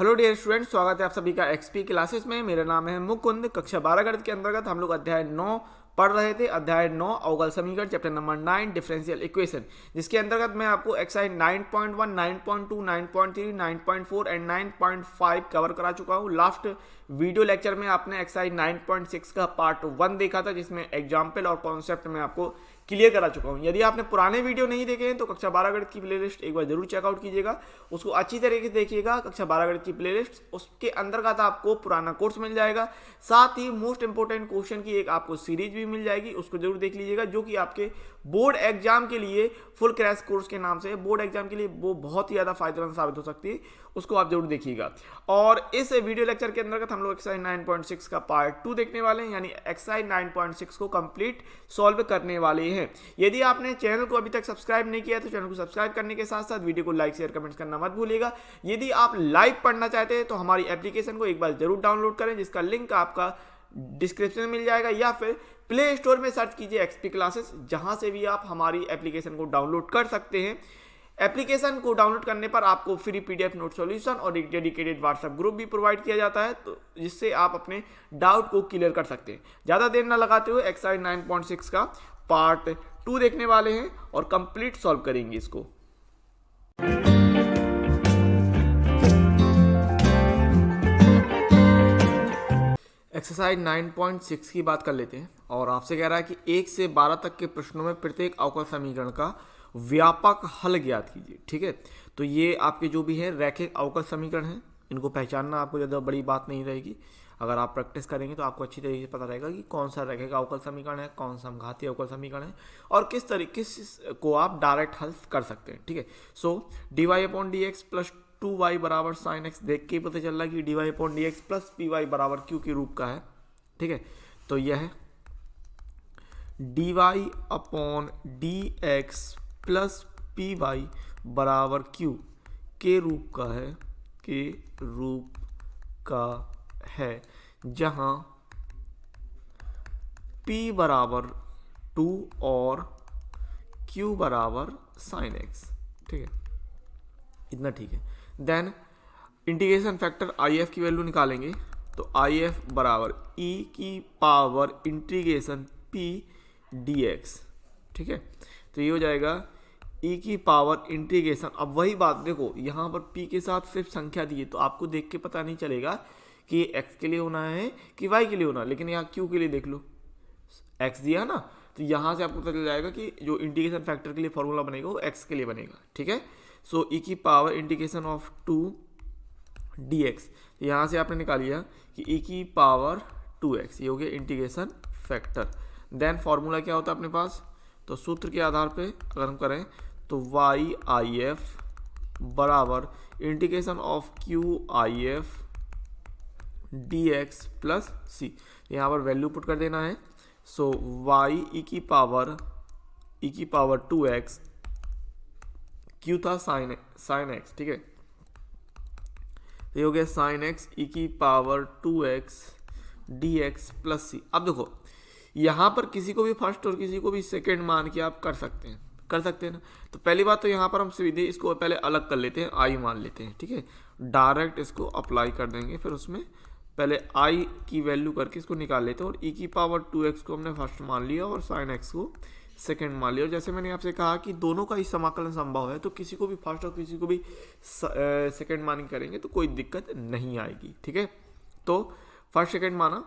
Hello dear student, स्वागत है आप सभी का एक्सपी क्लासेस में। मेरा नाम है मुकुंद। कक्षा 12 गणित के अंतर्गत हम लोग अध्याय 9 पढ़ रहे थे। अध्याय 9 अवकल समीकरण, चैप्टर नंबर 9 डिफरेंशियल इक्वेशन, जिसके अंतर्गत मैं आपको एक्सरसाइज 9.1, 9.2, 9.3, 9.4 एंड 9.5 कवर करा चुका हूँ। लास्ट वीडियो लेक्चर में आपने एक्सरसाइज 9.6 का पार्ट 1 देखा था, जिसमें एग्जाम्पल और कॉन्सेप्ट में आपको क्लियर करा चुका हूं। यदि आपने पुराने वीडियो नहीं देखे हैं तो कक्षा 12 गणित की प्लेलिस्ट एक बार जरूर चेकआउट कीजिएगा, उसको अच्छी तरीके से देखिएगा। कक्षा 12 गणित की प्लेलिस्ट, उसके अंतर्गत आपको पुराना कोर्स मिल जाएगा, साथ ही मोस्ट इंपोर्टेंट क्वेश्चन की एक आपको सीरीज भी मिल जाएगी, उसको जरूर देख लीजिएगा, जो कि आपके बोर्ड एग्जाम के लिए फुल क्रैश कोर्स के नाम से बोर्ड एग्जाम के लिए वो बहुत ही ज्यादा फायदेमंद साबित हो सकती है, उसको आप जरूर देखिएगा। और इस वीडियो लेक्चर के अंतर्गत हम लोग एक्सरसाइज 9.6 का पार्ट 2 देखने वाले हैं, यानी एक्सरसाइज 9.6 को कंप्लीट सॉल्व करने वाले हैं। यदि आपने चैनल को अभी तक सब्सक्राइब नहीं किया तो चैनल को सब्सक्राइब करने के साथ साथ वीडियो को लाइक शेयर कमेंट्स करना मत भूलिएगा। यदि आप लाइव पढ़ना चाहते हैं तो हमारी एप्लीकेशन को एक बार जरूर डाउनलोड करें, जिसका लिंक आपका डिस्क्रिप्शन में मिल जाएगा, या फिर प्ले स्टोर में सर्च कीजिए एक्सपी क्लासेस, जहां से भी आप हमारी एप्लीकेशन को डाउनलोड कर सकते हैं। एप्लीकेशन को डाउनलोड करने पर आपको फ्री पीडीएफ नोट सॉल्यूशन और एक डेडिकेटेड व्हाट्सएप ग्रुप भी प्रोवाइड किया जाता है, तो जिससे आप अपने डाउट को क्लियर कर सकते हैं। ज़्यादा देर ना लगाते हुए एक्सरसाइज 9.6 का पार्ट 2 देखने वाले हैं और कंप्लीट सॉल्व करेंगे इसको। एक्सरसाइज 9.6 की बात कर लेते हैं, और आपसे कह रहा है कि 1 से 12 तक के प्रश्नों में प्रत्येक अवकल समीकरण का व्यापक हल ज्ञात कीजिए। ठीक है, तो ये आपके जो भी है रैखिक अवकल समीकरण हैं, इनको पहचानना आपको ज़्यादा बड़ी बात नहीं रहेगी। अगर आप प्रैक्टिस करेंगे तो आपको अच्छी तरीके से पता रहेगा कि कौन सा रैखिक अवकल समीकरण है, कौन सा समघातीय अवकल समीकरण है, और किस तरीके से को आप डायरेक्ट हल कर सकते हैं। ठीक है, सो dy/dx प्लस 2y बराबर साइन एक्स देख के पता चल रहा है कि dy/dx प्लस py बराबर q के रूप का है। ठीक है, तो यह है dy/dx प्लस py बराबर q के रूप का है, जहां p बराबर 2 और q बराबर साइन x। ठीक है, इतना ठीक है। देन इंटीग्रेशन फैक्टर if की वैल्यू निकालेंगे, तो if बराबर e की पावर इंटीग्रेशन p dx। ठीक है, तो ये हो जाएगा e की पावर इंटीग्रेशन। अब वही बात देखो, यहाँ पर p के साथ सिर्फ संख्या दी है, तो आपको देख के पता नहीं चलेगा कि x के लिए होना है कि y के लिए होना है, लेकिन यहाँ q के लिए देख लो, x दिया ना, तो यहाँ से आपको पता चल जाएगा कि जो इंटीग्रेशन फैक्टर के लिए फॉर्मूला बनेगा वो x के लिए बनेगा। ठीक है, सो e की पावर इंटीग्रेशन ऑफ 2 dx, यहाँ से आपने निकाल लिया कि e की पावर 2x, ये हो गया इंटीग्रेशन फैक्टर। देन फॉर्मूला क्या होता है अपने पास, तो सूत्र के आधार पे अगर हम करें तो y/if बराबर integration of q/if dx plus c, यहाँ पर वैल्यू पुट कर देना है। सो y e की पावर 2x, q था साइन x। ठीक है, तो ये हो गया साइन x e की power 2x dx plus c। अब देखो, यहाँ पर किसी को भी फर्स्ट और किसी को भी सेकेंड मान के आप कर सकते हैं ना। तो पहली बात तो यहाँ पर हम सीधे इसको पहले अलग कर लेते हैं, i मान लेते हैं। ठीक है, डायरेक्ट इसको अप्लाई कर देंगे, फिर उसमें पहले i की वैल्यू करके इसको निकाल लेते हैं, और e की पावर 2x को हमने फर्स्ट मान लिया और साइन x को सेकेंड मान लिया। और जैसे मैंने आपसे कहा कि दोनों का ही समाकलन संभव है, तो किसी को भी फर्स्ट और किसी को भी सेकेंड मान करेंगे तो कोई दिक्कत नहीं आएगी। ठीक है, तो फर्स्ट सेकेंड माना,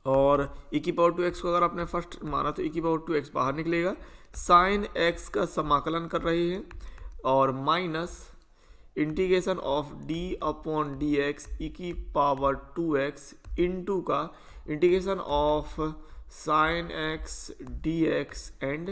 और e की पावर 2x को अगर आपने फर्स्ट माना तो e की पावर 2x बाहर निकलेगा, साइन x का समाकलन कर रहे हैं, और minus integration of d/dx e की पावर 2x इनटू का integration of sine x dx and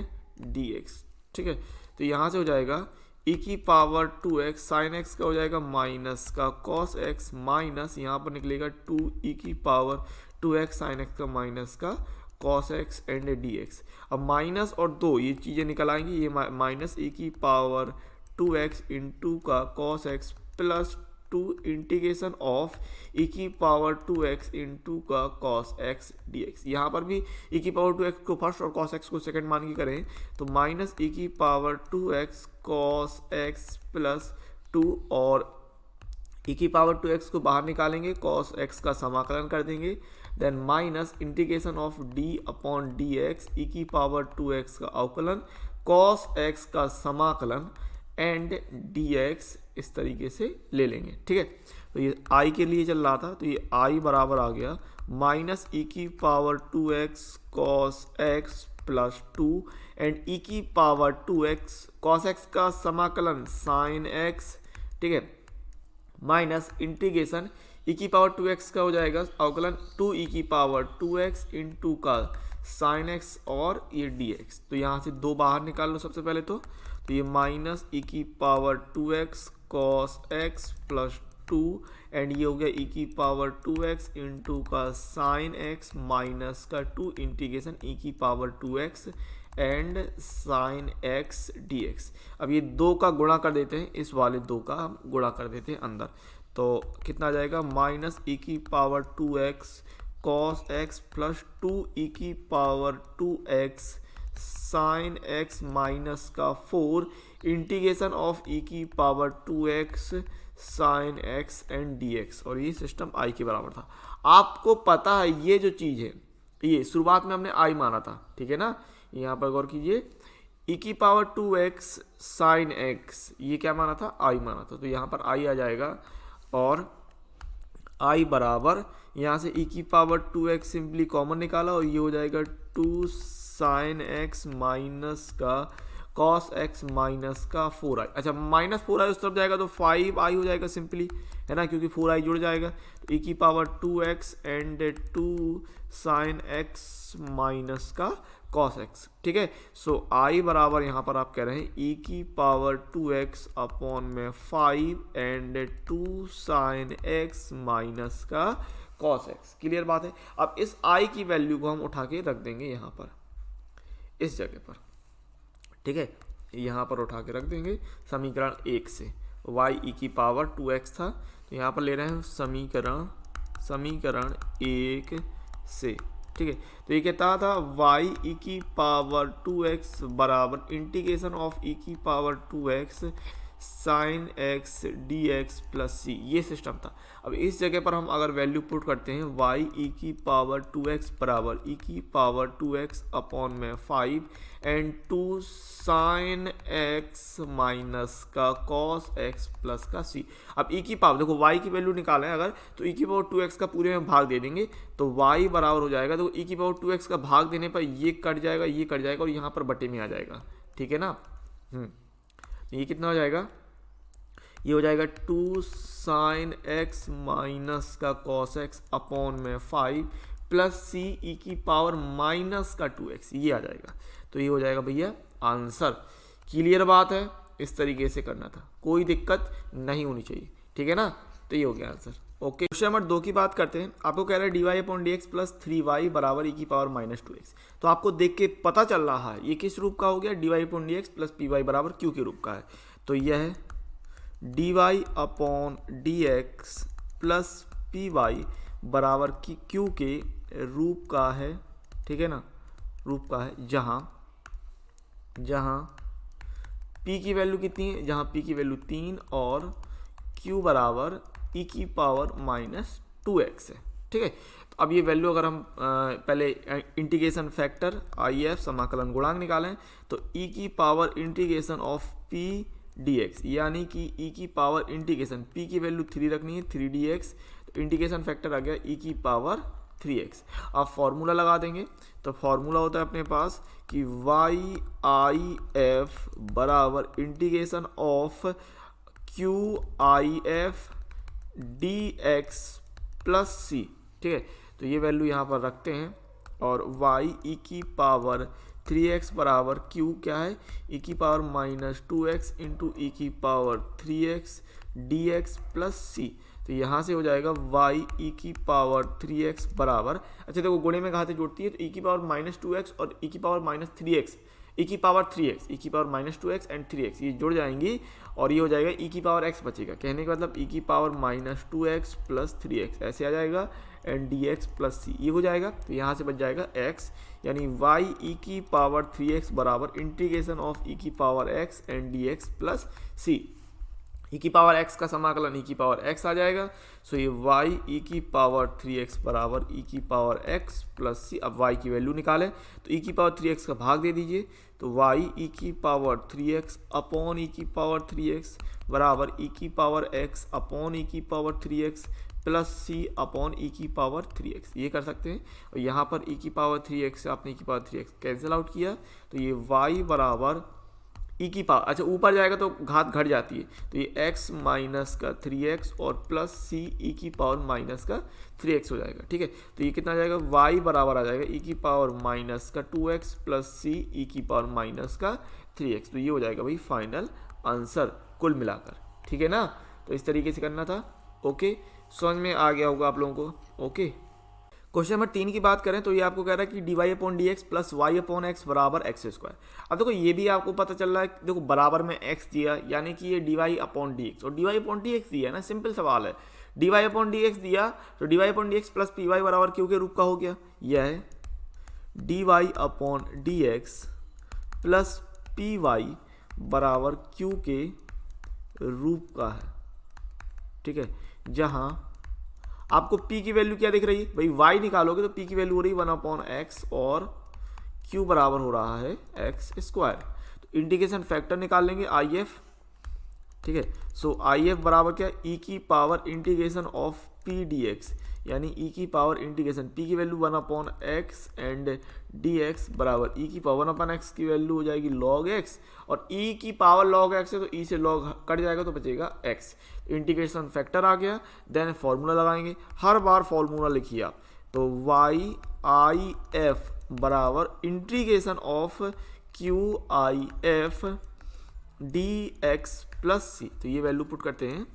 dx। ठीक है, तो यहाँ से हो जाएगा e की पावर 2x साइन x का हो जाएगा माइनस का cos x, माइनस यहाँ पर निकलेगा 2 e की पावर 2x साइन x का माइनस का cos x एंड dx। अब माइनस और 2 ये चीज़ें निकल आएंगी, ये माइनस e की पावर 2x इंटू का cos x plus 2 integration of e की पावर 2x इंटू का cos x dx। यहाँ पर भी e की पावर 2x को फर्स्ट और cos x को सेकंड मान के करें तो माइनस e की power 2x cos x plus 2 और e की पावर 2x को बाहर निकालेंगे, cos x का समाकलन कर देंगे, then minus integration of d upon dx e की पावर 2x का अवकलन, cos x का समाकलन एंड dx इस तरीके से ले लेंगे। ठीक है, तो ये i के लिए चल रहा था, तो ये i बराबर आ गया माइनस ई की power 2x cos x plus 2 and E की पावर 2x cos x का समाकलन sin x, ठीक है, माइनस इंटीग्रेशन ई की पावर 2x का हो जाएगा अवकलन 2 ई की पावर 2x इंटू का sin x और ये dx। तो यहाँ से दो बाहर निकाल लो सबसे पहले, तो ये माइनस ई की power 2x cos x plus 2 and ये हो गया ई की पावर 2x इंटू का sin x माइनस का 2 इंटीग्रेशन ई की power 2x and sin x dx। अब ये दो का गुणा कर देते हैं, इस वाले दो का हम गुणा कर देते हैं अंदर, तो कितना आ जाएगा माइनस ई की power 2x cos x plus 2 ई की power 2x sin x minus का 4 इंटीग्रेशन ऑफ ई की power 2x sin x and dx, और ये सिस्टम i के बराबर था। आपको पता है ये जो चीज़ है, ये शुरुआत में हमने i माना था, ठीक है ना, यहाँ पर गौर कीजिए, e की पावर 2x sin x ये क्या माना था, i माना था, तो यहाँ पर i आ जाएगा और i बराबर यहाँ से e की पावर 2x सिंपली कॉमन निकाला और ये हो जाएगा 2 sin x माइनस का cos x माइनस का 4i। अच्छा, माइनस 4i उस तरफ जाएगा तो 5i हो जाएगा सिंपली, है ना, क्योंकि 4i जुड़ जाएगा, तो e की power 2x and 2 sin x minus का cos x। ठीक है, सो i बराबर यहाँ पर आप कह रहे हैं e की पावर 2x अपॉन में 5 एंड 2 sin x माइनस का cos x। क्लियर बात है। अब इस i की वैल्यू को हम उठा के रख देंगे यहाँ पर, इस जगह पर, ठीक है, यहाँ पर उठा के रख देंगे समीकरण 1 से, y e की पावर 2x था, तो यहाँ पर ले रहे हैं समीकरण 1 से, ठीक है, तो ये कहता था y e की पावर 2x बराबर इंटीग्रेशन ऑफ e की power 2x sin x dx plus c, ये सिस्टम था। अब इस जगह पर हम अगर वैल्यू पुट करते हैं y e की पावर 2x बराबर e की पावर 2x अपॉन में 5 एंड 2 sin x माइनस का cos x प्लस का c। अब e की पावर, देखो y की वैल्यू निकालें अगर, तो e की पावर 2x का पूरे में भाग दे देंगे तो y बराबर हो जाएगा, तो e की पावर 2x का भाग देने पर ये कट जाएगा, ये कट जाएगा और यहाँ पर बटे में आ जाएगा, ठीक है ना। ये कितना हो जाएगा, ये हो जाएगा 2 sin x माइनस का cos x अपॉन में 5 प्लस c e की पावर माइनस का 2x, ये आ जाएगा। तो ये हो जाएगा भैया आंसर। क्लियर बात है, इस तरीके से करना था, कोई दिक्कत नहीं होनी चाहिए, ठीक है ना। तो ये हो गया आंसर। ओके, क्वेश्चन नंबर 2 की बात करते हैं। आपको कह रहा है dy upon dx plus 3y बराबर e की पावर माइनस 2x। तो आपको देख के पता चल रहा है ये किस रूप का हो गया, dy upon dx plus py बराबर q के रूप का है। तो यह है dy upon dx plus py बराबर q के रूप का है, ठीक है ना, रूप का है, जहाँ p की वैल्यू कितनी है, जहाँ p की वैल्यू 3 और q बराबर e की पावर माइनस 2x है, ठीक है। तो अब ये वैल्यू अगर हम पहले इंटीग्रेशन फैक्टर IF समाकलन गुणांक निकालें तो e की power integration of p dx, यानी कि e की पावर इंटीग्रेशन p की वैल्यू 3 रखनी है 3dx, तो इंटीग्रेशन फैक्टर आ गया e की पावर 3x। अब फॉर्मूला लगा देंगे, तो फॉर्मूला होता है अपने पास कि YIF बराबर integration of QIF dx plus c, ठीक है। तो ये वैल्यू यहाँ पर रखते हैं और y e की पावर 3x बराबर q क्या है, e की power minus 2x into E की power 3x dx plus c। तो यहाँ से हो जाएगा y e की पावर 3x बराबर, अच्छा देखो गुणे में कहाँ से जुड़ती है, तो e की पावर माइनस 2x और e की पावर माइनस 3x, e की पावर 3x, e की power minus 2x and 3x, ये जुड़ जाएंगी और ये हो जाएगा e की पावर x बचेगा, कहने का मतलब e की power minus 2x plus 3x ऐसे आ जाएगा एंड dx प्लस c, ये हो जाएगा। तो यहाँ से बच जाएगा x, यानी y e की पावर 3x बराबर इंटीग्रेशन ऑफ e की power x and dx plus c। ई की पावर एक्स का समाकलन ई की पावर एक्स आ जाएगा। सो ये वाई ई की पावर 3x बराबर ई की पावर एक्स प्लस सी। अब वाई की वैल्यू निकालें तो ई की पावर 3x का भाग दे दीजिए, तो वाई ई की पावर 3x अपॉन ई की पावर 3x बराबर ई की पावर एक्स अपॉन ई की power 3x plus C upon E की पावर 3x। ये कर सकते हैं। और यहाँ पर ई की पावर 3x से आपने ई की पावर 3x कैंसिल आउट किया, तो ये y बराबर ई की पावर, अच्छा ऊपर जाएगा तो घात घट जाती है, तो ये x माइनस का 3x और प्लस सी ई की पावर माइनस का 3x हो जाएगा। ठीक है, तो ये कितना आ जाएगा, y बराबर आ जाएगा ई की पावर माइनस का 2x प्लस सी ई की पावर माइनस का 3x। तो ये हो जाएगा भाई फाइनल आंसर कुल मिलाकर। ठीक है ना, तो इस तरीके से करना था। ओके, समझ में आ गया होगा आप लोगों को। ओके, क्वेश्चन नंबर 3 की बात करें तो ये आपको कह रहा है कि d Y upon D x plus y upon x बराबर एक्स स्क्वायर। अब देखो ये भी आपको पता चल रहा है, देखो बराबर में एक्स दिया यानी कि ये D Y upon D X, और D Y upon D X दिया है ना, सिंपल सवाल है। D Y upon D X दिया तो D Y upon D x plus P Y बराबर क्यू के रूप का हो गया। यह है D Y upon D x plus P Y बराबर क्यू के रूप का है। ठीक है, जहां आपको p की वैल्यू क्या दिख रही है भाई, y निकालोगे तो p की वैल्यू हो रही है 1/x और q बराबर हो रहा है एक्स स्क्वायर। तो इंटीग्रेशन फैक्टर निकाल लेंगे if। ठीक है, सो if बराबर क्या, e की power integration of p dx, यानी e की पावर इंटीग्रेशन p की वैल्यू 1/x एंड dx बराबर e की पावर 1/x की वैल्यू हो जाएगी log x, और e की पावर log x है तो e से log कट जाएगा तो बचेगा x। इंटीग्रेशन फैक्टर आ गया, देन फॉर्मूला लगाएंगे। हर बार फॉर्मूला लिखिए आप, तो y i f बराबर integration of q i f dx plus C. तो ये वैल्यू पुट करते हैं,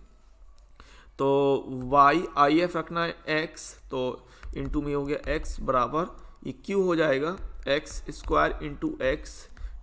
तो y आई एफ रखना है x, तो इंटू में हो गया x बराबर ये q हो जाएगा X square into X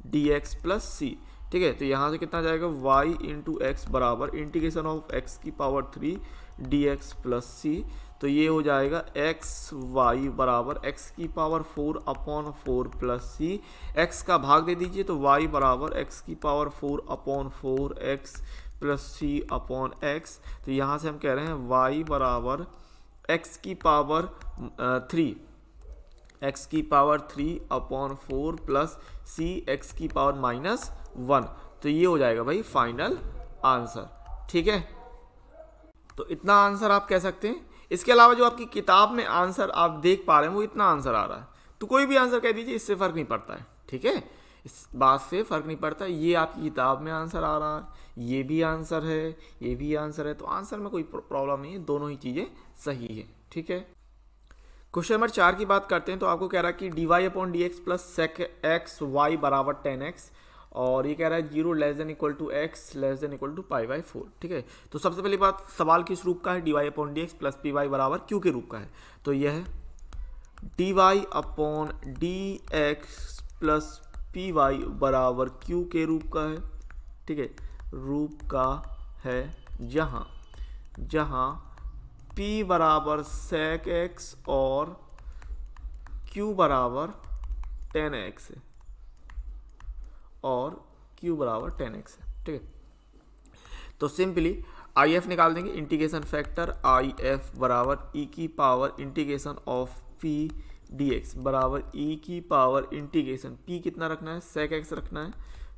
D x plus C. ठीक है, तो यहाँ से कितना जाएगा, y इंटू एक्स बराबर इंटीग्रेशन ऑफ x की power 3 D x plus C. तो ये हो जाएगा एक्स वाई बराबर x की power 4 upon 4 plus C. x का भाग दे दीजिए, तो y बराबर x की power 4 upon 4 x plus C upon x. तो यहाँ से हम कह रहे हैं y बराबर x की पावर 3, x की power 3 upon 4 plus c x की पावर माइनस 1। तो ये हो जाएगा भाई फाइनल आंसर। ठीक है, तो इतना आंसर आप कह सकते हैं। इसके अलावा जो आपकी किताब में आंसर आप देख पा रहे हैं वो इतना आंसर आ रहा है, तो कोई भी आंसर कह दीजिए, इससे फ़र्क नहीं पड़ता है। ठीक है, इस बात से फ़र्क नहीं पड़ता, ये आपकी किताब में आंसर आ रहा है, ये भी आंसर है, ये भी आंसर है, तो आंसर में कोई प्रॉब्लम नहीं है, दोनों ही चीज़ें सही है। ठीक है, क्वेश्चन नंबर 4 की बात करते हैं, तो आपको कह रहा है कि d Y upon D x plus sec x Y बराबर 10x, और ये कह रहा है 0 less than equal to x less than equal to pi by 4। ठीक है, तो सबसे पहली बात, सवाल किस रूप का है, D Y upon D x plus P Y बराबर क्यू के रूप का है। तो यह है D Y upon D x plus P Y बराबर क्यू के रूप का है। ठीक है, रूप का है जहाँ p बराबर sec x और q बराबर 10x है और q बराबर 10x है। ठीक है, तो सिंपली आई एफ निकाल देंगे, इंटीग्रेशन फैक्टर आई एफ बराबर ई की power integration of p dx बराबर ई की पावर इंटीग्रेशन p कितना रखना है, sec x रखना है,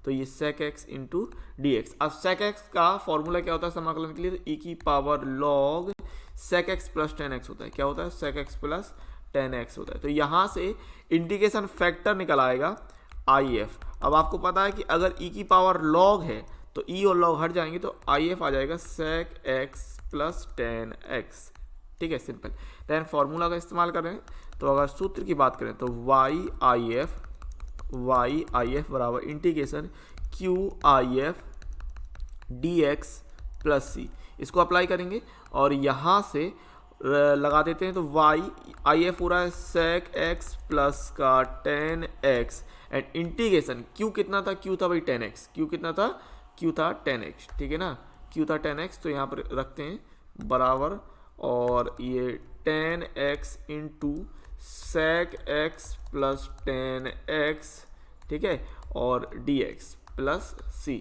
तो ये sec x into D x. अब sec x का फॉर्मूला क्या होता है समाकलन के लिए, तो e की power log sec x plus 10x होता है। क्या होता है, sec x प्लस 10x होता है। तो यहाँ से इंटीग्रेशन फैक्टर निकल आएगा आई एफ। अब आपको पता है कि अगर e की पावर log है तो e और log हट जाएंगे, तो आई एफ आ जाएगा sec x प्लस 10x। ठीक है, सिंपल। देन फॉर्मूला का इस्तेमाल करें, तो अगर सूत्र की बात करें तो y आई एफ बराबर integration q I F D x plus C. इसको अप्लाई करेंगे और यहाँ से लगा देते हैं, तो y आई एफ हो रहा है sec x प्लस का 10x एंड इंटीग्रेशन q कितना था, q था भाई 10x, q कितना था, q था 10x। ठीक है ना, q था 10x, तो यहाँ पर रखते हैं बराबर, और ये 10x into sec x plus 10x, ठीक है, और dx प्लस c।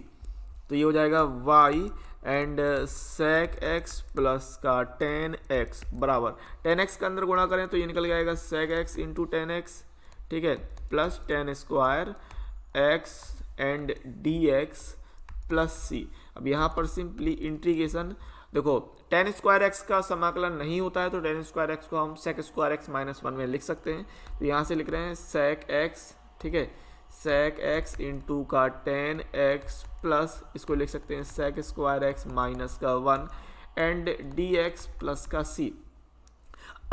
तो ये हो जाएगा y and sec x plus का टेन एक्स बराबर 10x के अंदर गुणा करें तो ये निकल जाएगा sec x into tan x, ठीक है, plus ten square x and dx plus c। अब यहाँ पर सिंपली इंटीग्रेशन देखो, टेन स्क्वायर एक्स का समाकलन नहीं होता है तो टेन स्क्वायर एक्स को हम sec square x minus one में लिख सकते हैं। तो यहाँ से लिख रहे हैं sec x, ठीक है, sec x इंटू का टेन एक्स प्लस इसको लिख सकते हैं sec स्क्वायर एक्स माइनस का वन एंड dx प्लस का c।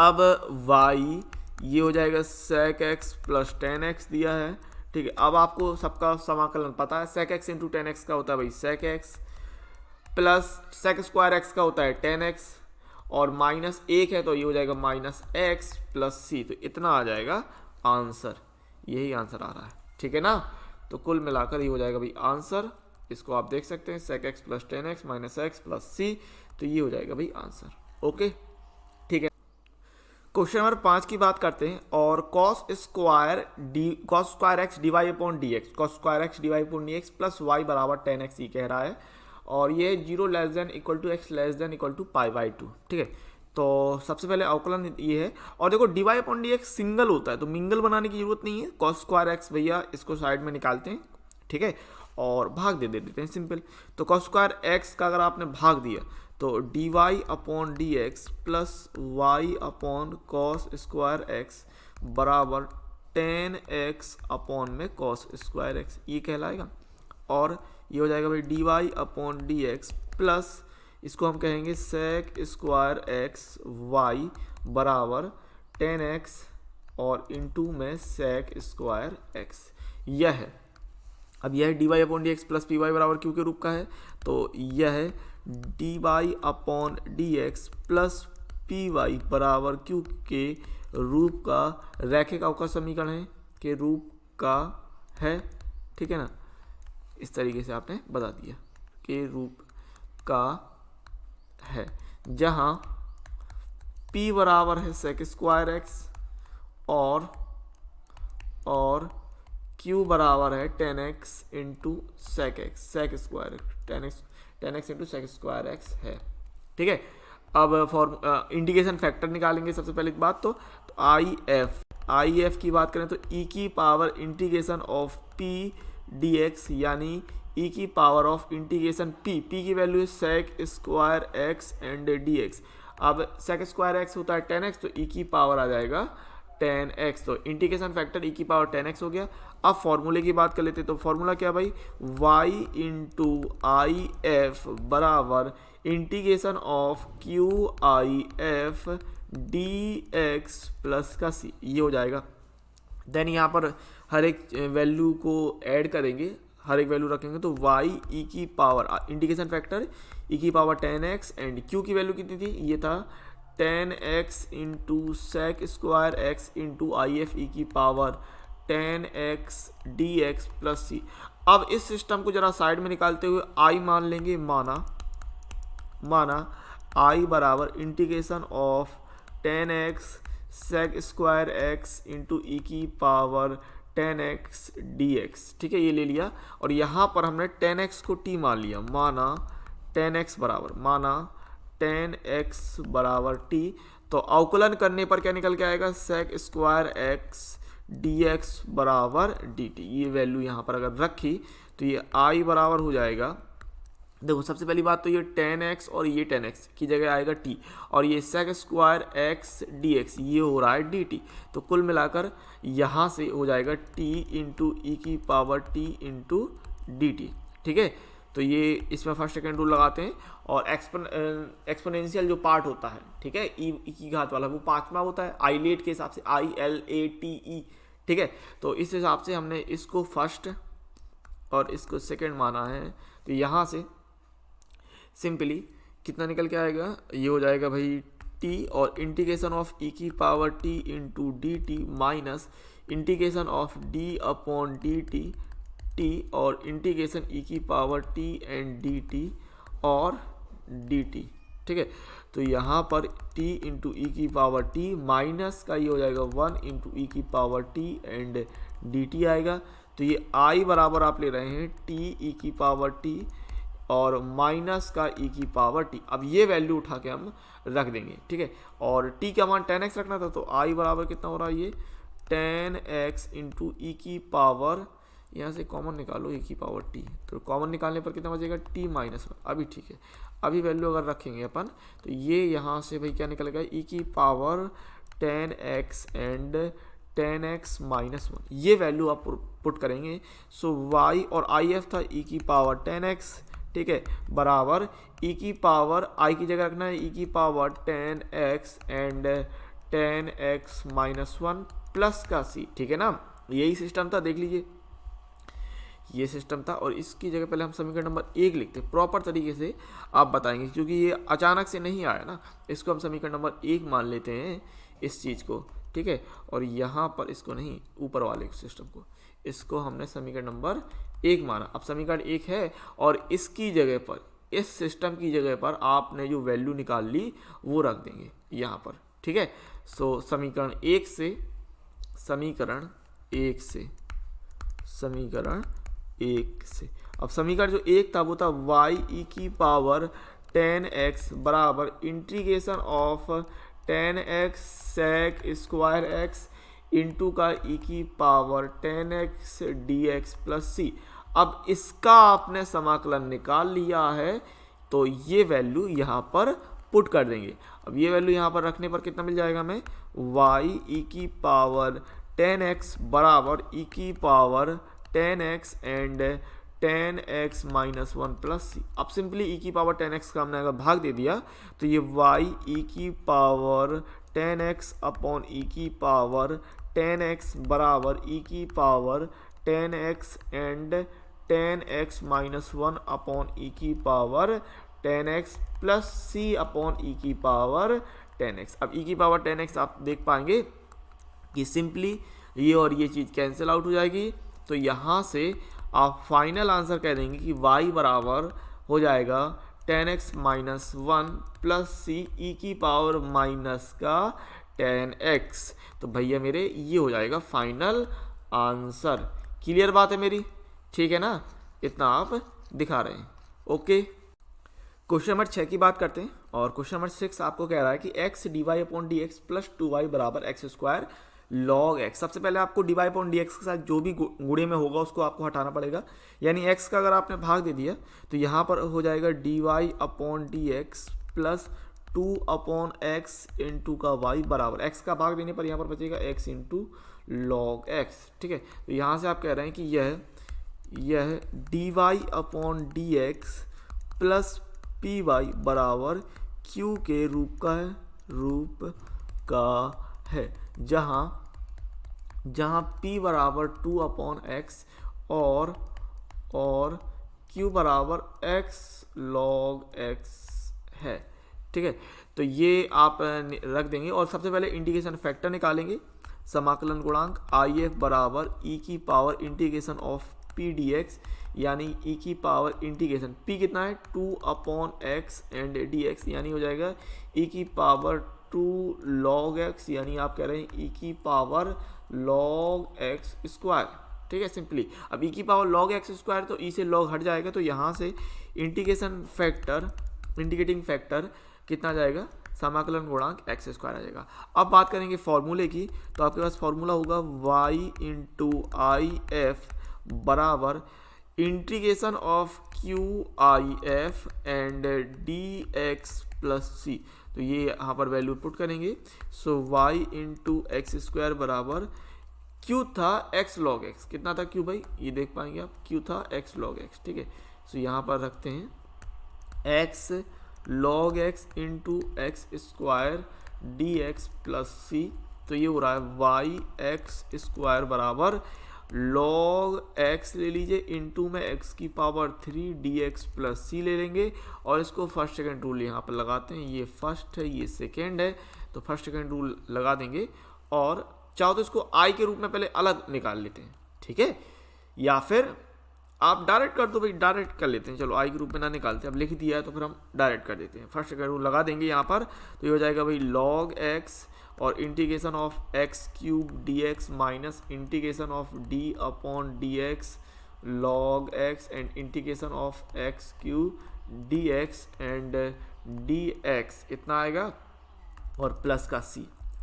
अब y ये हो जाएगा sec x plus tan x दिया है, ठीक है। अब आपको सबका समाकलन पता है, sec x into tan x का होता है भाई sec x plus sec square x का होता है टेन एक्स और माइनस एक है तो ये हो जाएगा माइनस एक्स प्लस सी। तो इतना आ जाएगा आंसर, यही आंसर आ रहा है, ठीक है ना। तो कुल मिलाकर ये हो जाएगा भाई आंसर, इसको आप देख सकते हैं sec x plus tan X minus X plus C. तो ये हो जाएगा भाई आंसर, ओके, ठीक है। क्वेश्चन नंबर 5 की बात करते हैं और cos square X D Y upon D X, cos square X D Y upon D x plus Y बराबर टेन एक्स ये कह रहा है और ये 0 less than equal to x less than equal to pi by two, ठीक है। तो सबसे पहले अवकलन ये है और देखो Dibai upon D x single होता है तो मिंगल बनाने की जरूरत नहीं है। cos स्क्वायर एक्स भैया इसको साइड में निकालते हैं, ठीक है, और भाग दे देते हैं सिंपल। तो cos स्क्वायर एक्स का अगर आपने भाग दिया तो D Y upon D x plus y upon cos square x बराबर टेन एक्स अपॉन में cos स्क्वायर एक्स ये कहलाएगा। और ये हो जाएगा भाई d Y upon D x plus इसको हम कहेंगे sec स्क्वायर एक्स वाई बराबर टेन एक्स और इंटू में sec स्क्वायर एक्स यह है। अब यह d Y upon D x plus P Y बराबर क्यू के रूप का है तो यह है D Y upon D x plus P Y बराबर क्यू के रूप का रैखिक अवकल समीकरण है के रूप का है, ठीक है ना। इस तरीके से आपने बता दिया के रूप का है, जहां p बराबर है sec स्क्वायर एक्स और q बराबर है ten X into sec x, sec square ten X into sec square x है, ठीक है। अब इंटीग्रेशन फैक्टर निकालेंगे सबसे पहले बात तो आई एफ की बात करें तो e की power integration of p dx यानी e की पावर ऑफ इंटीग्रेशन p की वैल्यू है sec square x and dx। अब sec स्क्वायर x होता है 10x तो e की पावर आ जाएगा 10x, तो इंटीग्रेशन फैक्टर e की पावर 10x हो गया। अब फॉर्मूले की बात कर लेते तो फॉर्मूला क्या भाई y इंटू आई एफ बराबर integration of Q I F D x plus का सी ये हो जाएगा। देन यहाँ पर हर एक वैल्यू को ऐड करेंगे, हर एक वैल्यू रखेंगे तो y e की पावर इंटीग्रेशन फैक्टर e की पावर 10x एंड q की वैल्यू कितनी थी ये था 10x into sec square X into I F E की power 10x dx plus C. अब इस सिस्टम को जरा साइड में निकालते हुए i मान लेंगे, माना i बराबर integration of 10x sec square X into E की पावर 10x dx, ठीक है, ये ले लिया और यहाँ पर हमने 10x को t मान लिया, माना 10x बराबर t। तो अवकलन करने पर क्या निकल के आएगा sec स्क्वायर एक्स dx बराबर dt। ये वैल्यू यहाँ पर अगर रखी तो ये i बराबर हो जाएगा, देखो सबसे पहली बात तो ये 10x और ये 10x की जगह आएगा t और ये sec स्क्वायर एक्स dx ये हो रहा है dt। तो कुल मिलाकर यहाँ से हो जाएगा t इंटू ई की पावर t इंटू dt, ठीक है। तो ये इसमें फर्स्ट सेकेंड रूल लगाते हैं और एक्सपोनेंशियल जो पार्ट होता है, ठीक है, ई की घात वाला वो पांचवा होता है आईलेट के हिसाब से ILATE, ठीक है। तो इस हिसाब से हमने इसको फर्स्ट और इसको सेकेंड माना है। तो यहाँ से सिंपली कितना निकल के आएगा ये हो जाएगा भाई t और इंटीग्रेशन ऑफ e की power t into D T minus integration of d upon D T t और इंटीग्रेशन e की power t and D T और डी टी, ठीक है। तो यहाँ पर t इंटू ई की पावर t माइनस का ये हो जाएगा 1 इंटू ई की power t and D T आएगा। तो ये i बराबर आप ले रहे हैं t e की पावर t और माइनस का ई की पावर टी। अब ये वैल्यू उठा के हम रख देंगे, ठीक है। और टी का मान 10x रखना था, तो आई बराबर कितना हो रहा है, ये 10x इंटू ई की पावर, यहाँ से कॉमन निकालो ई की पावर टी, तो कॉमन निकालने पर कितना बचेगा, टी माइनस 1। अभी ठीक है, अभी वैल्यू अगर रखेंगे अपन तो ये यहाँ से भाई क्या निकल गया, ई की power 10x and 10x minus 1, ये वैल्यू आप पुट करेंगे। सो y और आई एफ था ई की पावर 10x, ठीक है, बराबर ई की पावर आई की जगह रखना है ई की power 10x and 10x minus 1 plus का c, ठीक है ना। यही सिस्टम था, देख लीजिए ये सिस्टम था। और इसकी जगह पहले हम समीकरण नंबर 1 लिखते हैं, प्रॉपर तरीके से आप बताएंगे, क्योंकि ये अचानक से नहीं आया ना। इसको हम समीकरण नंबर 1 मान लेते हैं इस चीज़ को, ठीक है। और यहाँ पर इसको नहीं, ऊपर वाले सिस्टम को, इसको हमने समीकरण नंबर 1 माना। अब समीकरण 1 है और इसकी जगह पर, इस सिस्टम की जगह पर आपने जो वैल्यू निकाल ली वो रख देंगे यहाँ पर, ठीक है। सो समीकरण 1 से समीकरण 1 से अब समीकरण जो 1 था वो था y ई की पावर 10x बराबर integration of 10x sec square x into का ई की power 10x dx plus c। अब इसका आपने समाकलन निकाल लिया है, तो ये वैल्यू यहाँ पर पुट कर देंगे। अब ये वैल्यू यहाँ पर रखने पर कितना मिल जाएगा हमें, y ई की पावर 10x बराबर ई की power 10x and 10x minus 1 plus C. अब सिंपली ई की पावर 10x का हमने अगर भाग दे दिया तो ये y ई की पावर 10x अपॉन ई की पावर 10x बराबर ई की power 10x and 10x minus 1 upon E की power 10x plus C upon E की पावर 10x। अब ई की पावर 10x आप देख पाएंगे कि सिंपली ये और ये चीज़ कैंसिल आउट हो जाएगी, तो यहाँ से आप फाइनल आंसर कह देंगे कि y बराबर हो जाएगा 10x माइनस 1 प्लस सी ई की पावर माइनस का 10x। तो भैया मेरे ये हो जाएगा फाइनल आंसर। क्लियर बात है मेरी, ठीक है ना, इतना आप दिखा रहे हैं। ओके, क्वेश्चन नंबर 6 की बात करते हैं। और क्वेश्चन नंबर 6 आपको कह रहा है कि x dy upon D x plus 2y बराबर एक्स स्क्वायर log x। सबसे पहले आपको dy अपॉन डी एक्स के साथ जो भी गुणे में होगा उसको आपको हटाना पड़ेगा, यानी x का अगर आपने भाग दे दिया तो यहाँ पर हो जाएगा dy upon D x plus 2 upon x into का y बराबर, x का भाग देने पर यहाँ पर बचेगा x इंटू लॉग एक्स, ठीक है। तो यहाँ से आप कह रहे हैं कि यह dy upon D x plus P Y बराबर q के रूप का है, जहाँ p बराबर 2 अपॉन एक्स और q बराबर x log x है, ठीक है। तो ये आप रख देंगे और सबसे पहले इंटीग्रेशन फैक्टर निकालेंगे। समाकलन गुणांक आई एफ बराबर ई की power integration of P D x, यानी ई की पावर इंटीग्रेशन p कितना है 2 upon x and D x, यानी हो जाएगा ई की पावर 2 log x, यानी आप कह रहे हैं ई की पावर log x स्क्वायर, ठीक है। सिंपली अब ई की पावर log x स्क्वायर, तो ई से log हट जाएगा, तो यहाँ से इंटीग्रेटिंग फैक्टर कितना जाएगा, समाकलन गुणांक एक्स स्क्वायर आ जाएगा। अब बात करेंगे फॉर्मूले की, तो आपके पास फॉर्मूला होगा y इंटू आई एफ बराबर integration of Q I F and D x plus C. तो ये यहाँ पर वैल्यू पुट करेंगे। So y into X square बराबर q था x log x, कितना था q भाई, ये देख पाएंगे आप, q था x log x, ठीक है। सो यहाँ पर रखते हैं x log x into X square D x plus C. तो ये हो रहा है y एक्स स्क्वायर बराबर log x ले लीजिए इंटू में x की पावर 3 dx प्लस सी ले लेंगे और इसको फर्स्ट सेकंड रूल यहाँ पर लगाते हैं। ये फर्स्ट है, ये सेकंड है, तो फर्स्ट सेकंड रूल लगा देंगे और चाहो तो इसको i के रूप में पहले अलग निकाल लेते हैं, ठीक है, या फिर आप डायरेक्ट कर दो भाई, डायरेक्ट कर लेते हैं। चलो i के रूप में ना निकालते, अब लिख दिया है तो फिर हम डायरेक्ट कर देते हैं। फर्स्ट सेकंड रूल लगा देंगे यहाँ पर, तो ये हो जाएगा भाई log x और integration of x cube D x minus integration of D upon D x log x and integration of x Q D x and D x इतना आएगा और प्लस का c,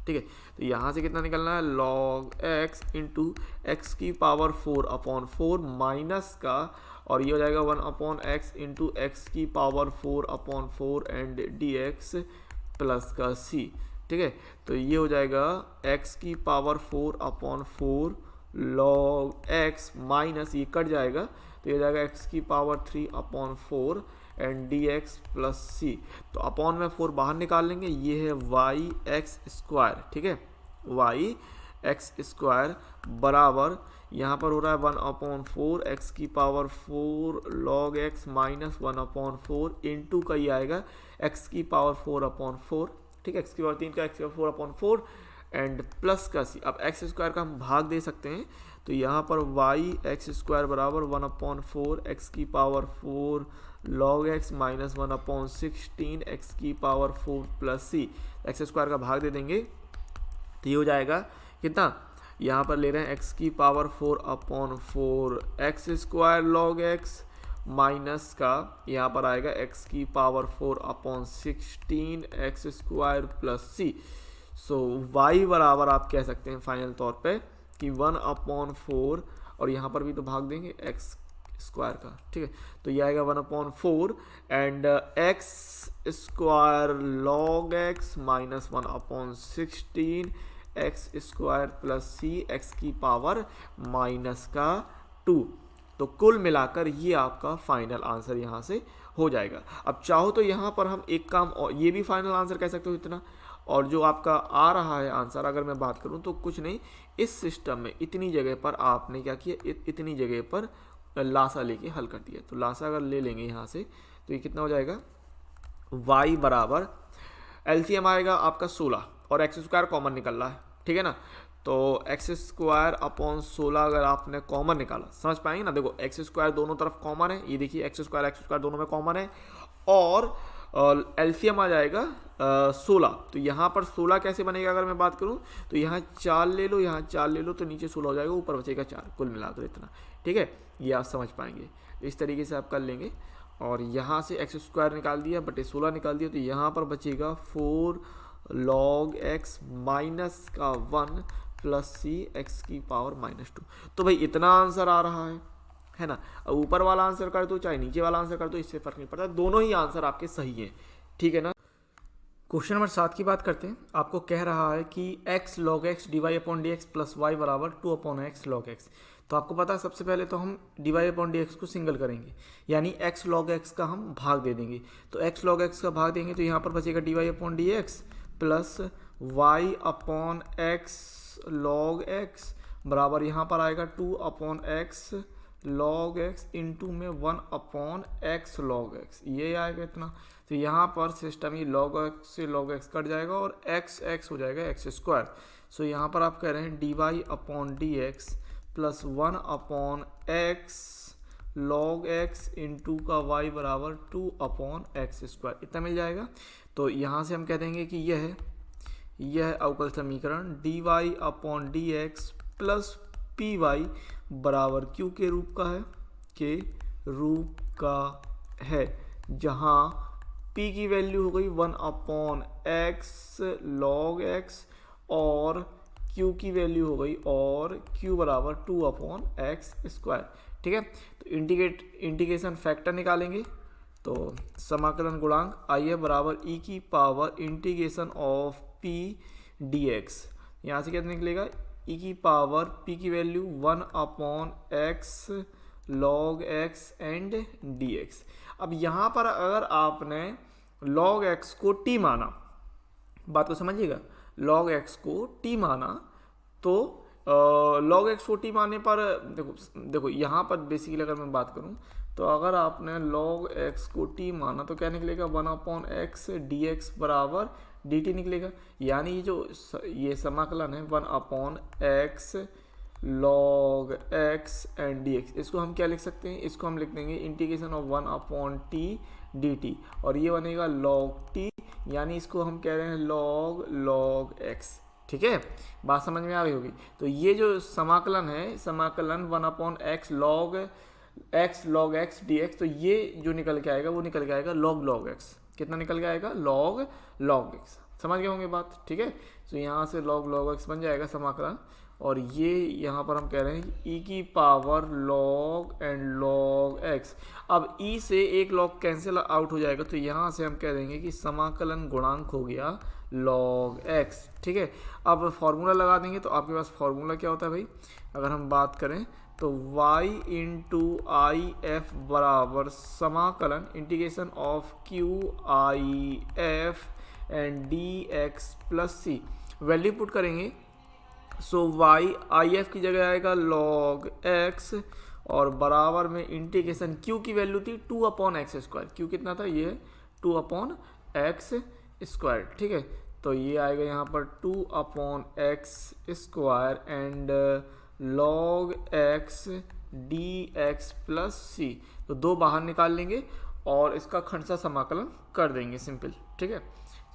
ठीक है। तो यहाँ से कितना निकलना है, log x इंटू एक्स की पावर 4/4 माइनस का, और ये हो जाएगा 1/x इंटू एक्स की power 4/4 and D x plus का c, ठीक है। तो ये हो जाएगा x की पावर 4/4 log x माइनस ये कट जाएगा, तो ये हो जाएगा x की power 3/4 and D x plus C. तो अपॉन में 4 बाहर निकाल लेंगे, ये है वाई एक्स स्क्वायर, ठीक है, वाई एक्स स्क्वायर बराबर यहाँ पर हो रहा है 1/4 एक्स की power 4 log x minus 1/4 into का ये आएगा एक्स की पावर 4/4, ठीक है, एक्स की पावर 3 का एक्स की पावर 4/4 एंड प्लस का सी। अब एक्स स्क्वायर का हम भाग दे सकते हैं, तो यहाँ पर वाई एक्स स्क्वायर बराबर 1/4 एक्स की power 4 log x minus 1/16 x की power 4 plus c. X square का भाग दे देंगे तो ये हो जाएगा कितना, यहाँ पर ले रहे हैं x की power 4/4 x square log x minus का यहाँ पर आएगा x की power 4/16 x square plus C. सो y बराबर आप कह सकते हैं फाइनल तौर पे कि 1/4 और यहाँ पर भी तो भाग देंगे x स्क्वायर का, ठीक है। तो ये आएगा 1/4 and x square log x minus 1/16 x square plus c x की पावर माइनस का 2। तो कुल मिलाकर ये आपका फाइनल आंसर यहाँ से हो जाएगा। अब चाहो तो यहाँ पर हम एक काम और ये भी फाइनल आंसर कह सकते हो इतना, और जो आपका आ रहा है आंसर अगर मैं बात करूँ तो कुछ नहीं, इस सिस्टम में इतनी जगह पर आपने क्या किया, इतनी जगह पर लासा लेके हल कर दिया। तो लासा अगर ले लेंगे यहाँ से तो ये कितना हो जाएगा, y बराबर एलसीएम आएगा आपका 16 और एक्स स्क्वायर कॉमन निकल रहा है, ठीक है ना। तो एक्स स्क्वायर अपॉन 16 अगर आपने कॉमन निकाला, समझ पाएंगे ना। देखो एक्स स्क्वायर दोनों तरफ कॉमन है, ये देखिए एक्स स्क्वायर दोनों में कॉमन है, और एलसीएम आ जाएगा 16। तो यहाँ पर 16 कैसे बनेगा अगर मैं बात करूँ तो यहाँ 4 ले लो, यहाँ 4 ले लो, तो नीचे 16 हो जाएगा, ऊपर बचेगा 4, कुल मिलाकर इतना, ठीक है। ये आप समझ पाएंगे, तो इस तरीके से आप कर लेंगे। और यहाँ से एक्स स्क्वायर निकाल दिया बटे 16 निकाल दिया, तो यहाँ पर बचेगा 4 log x माइनस का 1 प्लस सी एक्स की पावर -2। तो भाई इतना आंसर आ रहा है ना। अब ऊपर वाला आंसर कर दो चाहे नीचे वाला आंसर कर दो, इससे फर्क नहीं पड़ता, दोनों ही आंसर आपके सही हैं, ठीक है ना। क्वेश्चन नंबर 7 की बात करते हैं। आपको कह रहा है कि x log x dy/dx plus y बराबर 2/x log x। तो आपको पता है सबसे पहले तो हम dy/dx को सिंगल करेंगे, यानी x log x का हम भाग दे देंगे। तो x log x का भाग देंगे तो यहाँ पर बचेगा dy/dx plus y/x log x बराबर यहाँ पर आएगा 2/x log x इंटू में 1/x log x, ये आएगा इतना। तो यहाँ पर सिस्टम ही log x से log x कट जाएगा और x हो जाएगा x स्क्वायर। सो यहाँ पर आप कह रहे हैं dy/dx plus 1/x log x into का y बराबर 2/x स्क्वायर, इतना मिल जाएगा। तो यहाँ से हम कह देंगे कि यह अवकल समीकरण dy/dx प्लस py बराबर q के रूप का है, जहाँ p की वैल्यू हो गई 1/x log x और q की वैल्यू हो गई और q बराबर 2/x स्क्वायर, ठीक है। तो इंटीग्रेशन फैक्टर निकालेंगे, तो समाकलन गुणांक आइए बराबर e की power integration of p dx, यहाँ से क्या निकलेगा e की पावर p की value 1/x log x and dx। अब यहाँ पर अगर आपने log x को t माना, बात को समझिएगा, log x को t माना तो log x को t मानने पर देखो यहाँ पर बेसिकली अगर मैं बात करूँ तो अगर आपने log x को t माना तो क्या निकलेगा 1/x dx बराबर dt निकलेगा, यानी ये समाकलन है 1/x log x and dx। इसको हम क्या लिख सकते हैं, इसको हम लिख देंगे इंटीग्रेशन ऑफ 1/t dt, और ये बनेगा log t, यानी इसको हम कह रहे हैं log x, ठीक है। बात समझ में आ गई होगी। तो ये जो समाकलन है, समाकलन 1/x log x log X D x, तो ये जो निकल के आएगा वो निकल के आएगा लॉग लॉग एक्स। कितना निकल के आएगा? Log log x. समझ गए होंगे बात, ठीक है। तो यहाँ से लॉग लॉग एक्स बन जाएगा समाकलन, और ये यहाँ पर हम कह रहे हैं कि e की power log and log x. अब e से एक लॉग कैंसिल आउट हो जाएगा, तो यहाँ से हम कह देंगे कि समाकलन गुणांक हो गया लॉग एक्स, ठीक है। अब फॉर्मूला लगा देंगे, तो आपके पास फॉर्मूला क्या होता है भाई? अगर हम बात करें तो y इंटू आई एफ बराबर समाकलन integration of Q I F and D x plus c. Value put करेंगे, सो वाई आई एफ की जगह आएगा लॉग एक्स, और बराबर में इंटीग्रेशन क्यू की वैल्यू थी 2/x स्क्वायर। क्यू कितना था? ये 2/x स्क्वायर, ठीक है। तो ये आएगा यहाँ पर 2/x square and log X D x plus C. तो दो बाहर निकाल लेंगे और इसका खंडसा समाकलन कर देंगे, सिंपल, ठीक है।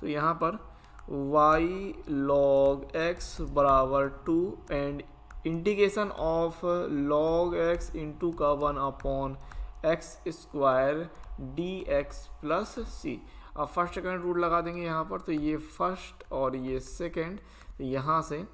तो यहाँ पर y log x बराबर 2 and integration of log x into का 1/x square D x plus C. अब फर्स्ट सेकेंड रूट लगा देंगे यहाँ पर, तो ये फर्स्ट और ये सेकेंड, तो यहाँ से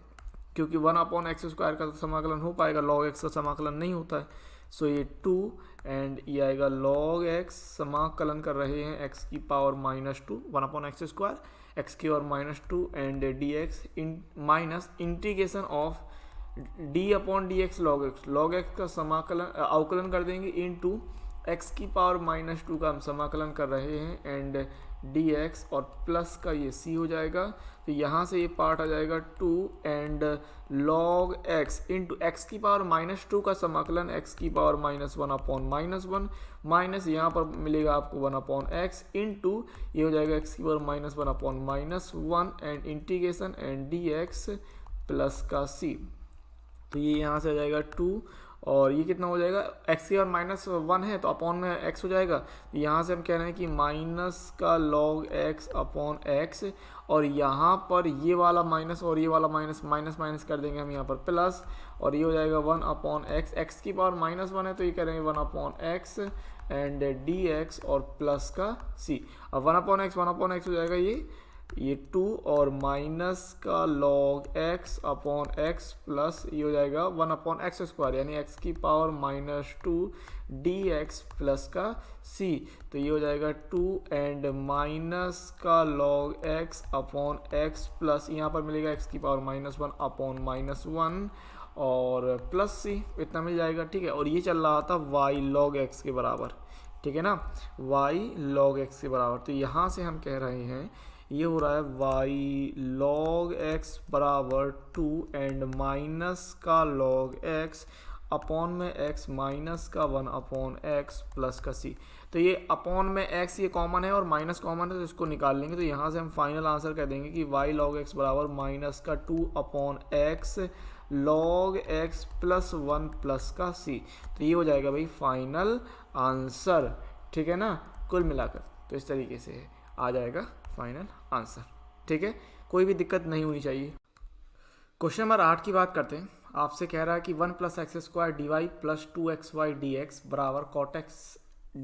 क्योंकि 1/x स्क्वायर का समाकलन हो पाएगा, log x का समाकलन नहीं होता है, सो ये 2 एंड ये आएगा log x, समाकलन कर रहे हैं x की पावर -2 1/x स्क्वायर, x की power -2 and D x minus integration of d/dx log x का समाकलन अवकलन कर देंगे इनटू x की पावर -2 का हम समाकलन कर रहे हैं एंड dx और प्लस का ये c हो जाएगा। तो यहाँ से ये पार्ट आ जाएगा 2 and log x into x की पावर -2 का समाकलन x की पावर -1/-1 माइनस यहाँ पर मिलेगा आपको 1/x इंटू ये हो जाएगा x की power -1/-1 and integration and dx plus का c। तो ये यहाँ से आ जाएगा 2 और ये कितना हो जाएगा? x की और -1 है तो अपॉन में x हो जाएगा। तो यहाँ से हम कह रहे हैं कि माइनस का log x अपॉन x, और यहाँ पर ये वाला माइनस और ये वाला माइनस माइनस कर देंगे हम यहाँ पर प्लस, और ये हो जाएगा 1/x। x की पावर -1 है तो ये करेंगे 1/x एंड dx और प्लस का c। अब 1/x हो जाएगा ये 2 और माइनस का log x upon x plus ये हो जाएगा 1/x स्क्वायर यानी x की पावर -2 dx प्लस का c। तो ये हो जाएगा 2 एंड माइनस का log x upon x plus यहाँ पर मिलेगा x की पावर -1/-1 और प्लस c, इतना मिल जाएगा, ठीक है। और ये चल रहा था y log x के बराबर, ठीक है ना, y log x के बराबर। तो यहाँ से हम कह रहे हैं ये हो रहा है y log x बराबर 2 एंड माइनस का log x अपॉन में x माइनस का 1/x प्लस का c। तो ये अपॉन में x ये कॉमन है और माइनस कॉमन है तो इसको निकाल लेंगे। तो यहाँ से हम फाइनल आंसर कह देंगे कि y log x बराबर माइनस का 2/x log x plus 1 plus का c। तो ये हो जाएगा भाई फाइनल आंसर, ठीक है ना, कुल मिलाकर। तो इस तरीके से आ जाएगा फाइनल आंसर, ठीक है, कोई भी दिक्कत नहीं होनी चाहिए। क्वेश्चन नंबर 8 की बात करते हैं। आपसे कह रहा है कि 1+x square D Y plus 2xy dx बराबर cot x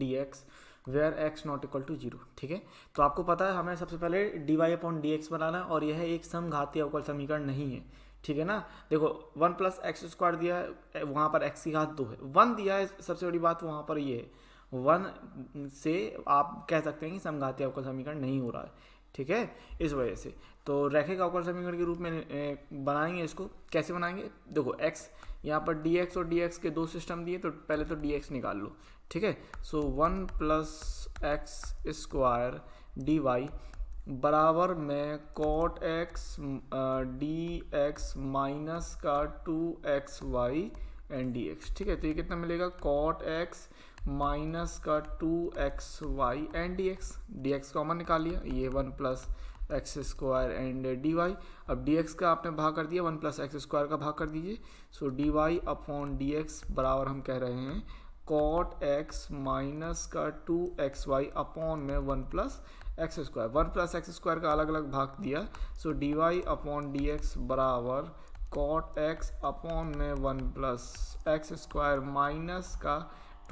dx where x not equal to 0, ठीक है। तो आपको पता है हमें सबसे पहले dy/dx बनाना है और यह एक समघातीय अवकल समीकरण नहीं है, ठीक है ना। देखो 1+x स्क्वायर दिया है, वहाँ पर x की घात 2 है, 1 दिया है, सबसे बड़ी बात वहाँ पर ये है 1 से आप कह सकते हैं कि समघातीय अवकल समीकरण नहीं हो रहा है, ठीक है। इस वजह से तो रैखिक अवकल समीकरण के रूप में बनाएंगे। इसको कैसे बनाएंगे? देखो x यहाँ पर dx और dx के दो सिस्टम दिए, तो पहले तो dx निकाल लो, ठीक है। सो 1+x स्क्वायर डी वाई बराबर में cot x dx माइनस का 2xy एंड dx, ठीक है। तो ये कितना मिलेगा? cot x माइनस का 2xy एंड dx कॉमन निकाल लिया, ये 1+x स्क्वायर एंड dy। अब dx का आपने भाग कर दिया, 1+x स्क्वायर का भाग कर दीजिए। सो dy अपॉन dx बराबर हम कह रहे हैं cot x माइनस का 2xy अपॉन में 1+x स्क्वायर। 1+x स्क्वायर का अलग अलग भाग दिया, सो dy अपॉन dx बराबर cot x अपॉन में 1+x स्क्वायर माइनस का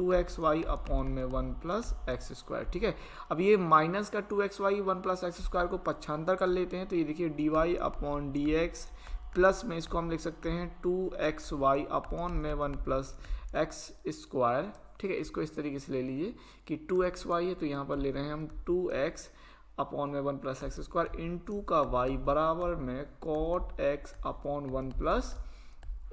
2xy अपॉन में 1 प्लस एक्स स्क्वायर। ठीक है, अब ये माइनस का 2xy 1 प्लस एक्स स्क्वायर को पक्षांतर कर लेते हैं, तो ये देखिए dy upon D x plus में इसको हम लिख सकते हैं 2xy अपॉन में 1 प्लस एक्स स्क्वायर। ठीक है, इसको इस तरीके से ले लीजिए कि 2xy है तो यहाँ पर ले रहे हैं हम 2x अपॉन में 1 प्लस एक्स स्क्वायर इंटू का y बराबर में cot x upon 1 plus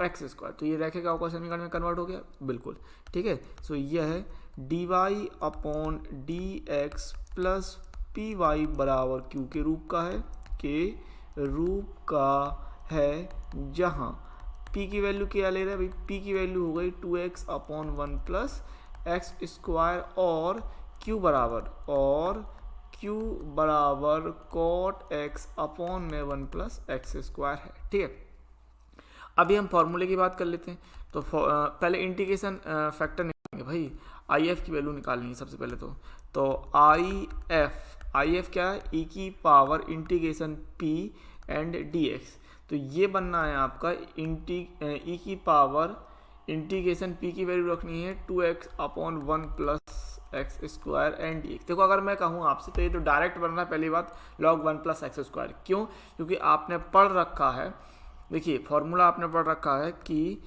x square. तो ये रैखिक अवकल समीकरण में कन्वर्ट हो गया बिल्कुल। ठीक है, सो यह है D Y upon D x plus P Y बराबर क्यू के रूप का है, के रूप का है, जहाँ p की वैल्यू क्या ले रहा है भाई, p की वैल्यू हो गई 2x upon 1 plus x square और q बराबर कॉट x अपॉन में 1 प्लस एक्स स्क्वायर है। ठीक है, अभी हम फॉर्मूले की बात कर लेते हैं। तो पहले इंटीग्रेशन फैक्टर निकालेंगे भाई, आई एफ की वैल्यू निकालनी है सबसे पहले। तो आई एफ क्या है, ई की power integration P and D x. तो ये बनना है आपका ई की पावर इंटीग्रेशन पी की वैल्यू रखनी है 2x upon 1 plus x square and D x. देखो अगर मैं कहूँ आपसे तो ये तो डायरेक्ट बन रहा है, पहली बात log 1 प्लस एक्स स्क्वायर। क्यों? क्योंकि आपने पढ़ रखा है, देखिए फॉर्मूला आपने पढ़ रखा है कि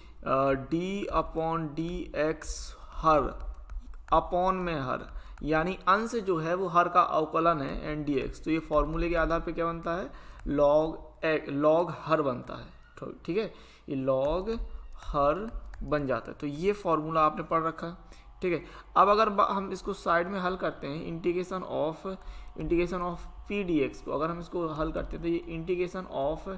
डी अपॉन डी एक्स हर अपॉन में हर, यानी अंश जो है वो हर का अवकलन है एन डी एक्स। तो ये फॉर्मूले के आधार पे क्या बनता है, लॉग हर बनता है। ठीक है, ये लॉग हर बन जाता है। तो ये फॉर्मूला आपने पढ़ रखा है। ठीक है, अब अगर हम इसको साइड में हल करते हैं, integration of P D x को अगर हम इसको हल करते हैं तो ये integration of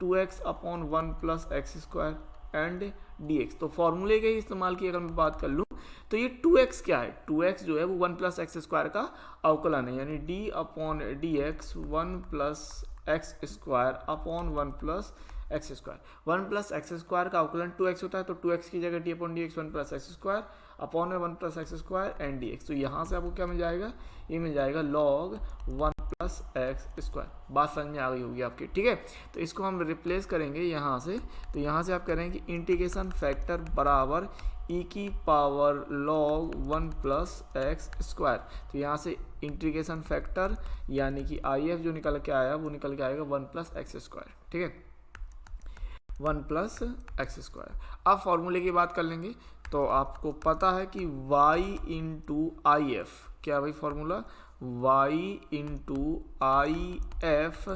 2x upon 1 plus x square and D x. तो फॉर्मूले के ही इस्तेमाल की अगर मैं बात कर लूँ तो ये 2x क्या है, 2x जो है वो 1 प्लस एक्स स्क्वायर का अवकलन है, यानी D upon D x 1 plus x square upon 1 plus x square. 1 plus x square का अवकलन 2x होता है, तो 2x की जगह D upon D x 1 plus x square upon में 1 plus x square and D x. तो यहाँ से आपको क्या मिल जाएगा, ये मिल जाएगा log 1 प्लस एक्स स्क्वायर। बात समझ में आ गई होगी आपकी। ठीक है, तो इसको हम रिप्लेस करेंगे यहाँ से, तो यहाँ से आप करेंगे कि इंटीग्रेशन फैक्टर बराबर ई की power log 1 plus x square. तो यहाँ से इंटीग्रेशन फैक्टर यानी कि आई एफ जो निकल के आया वो निकल के आएगा 1 प्लस एक्स स्क्वायर। ठीक है, 1 प्लस एक्स स्क्वायर। अब फॉर्मूले की बात कर लेंगे, तो आपको पता है कि y इंटू आई एफ, क्या भाई formula, y into I F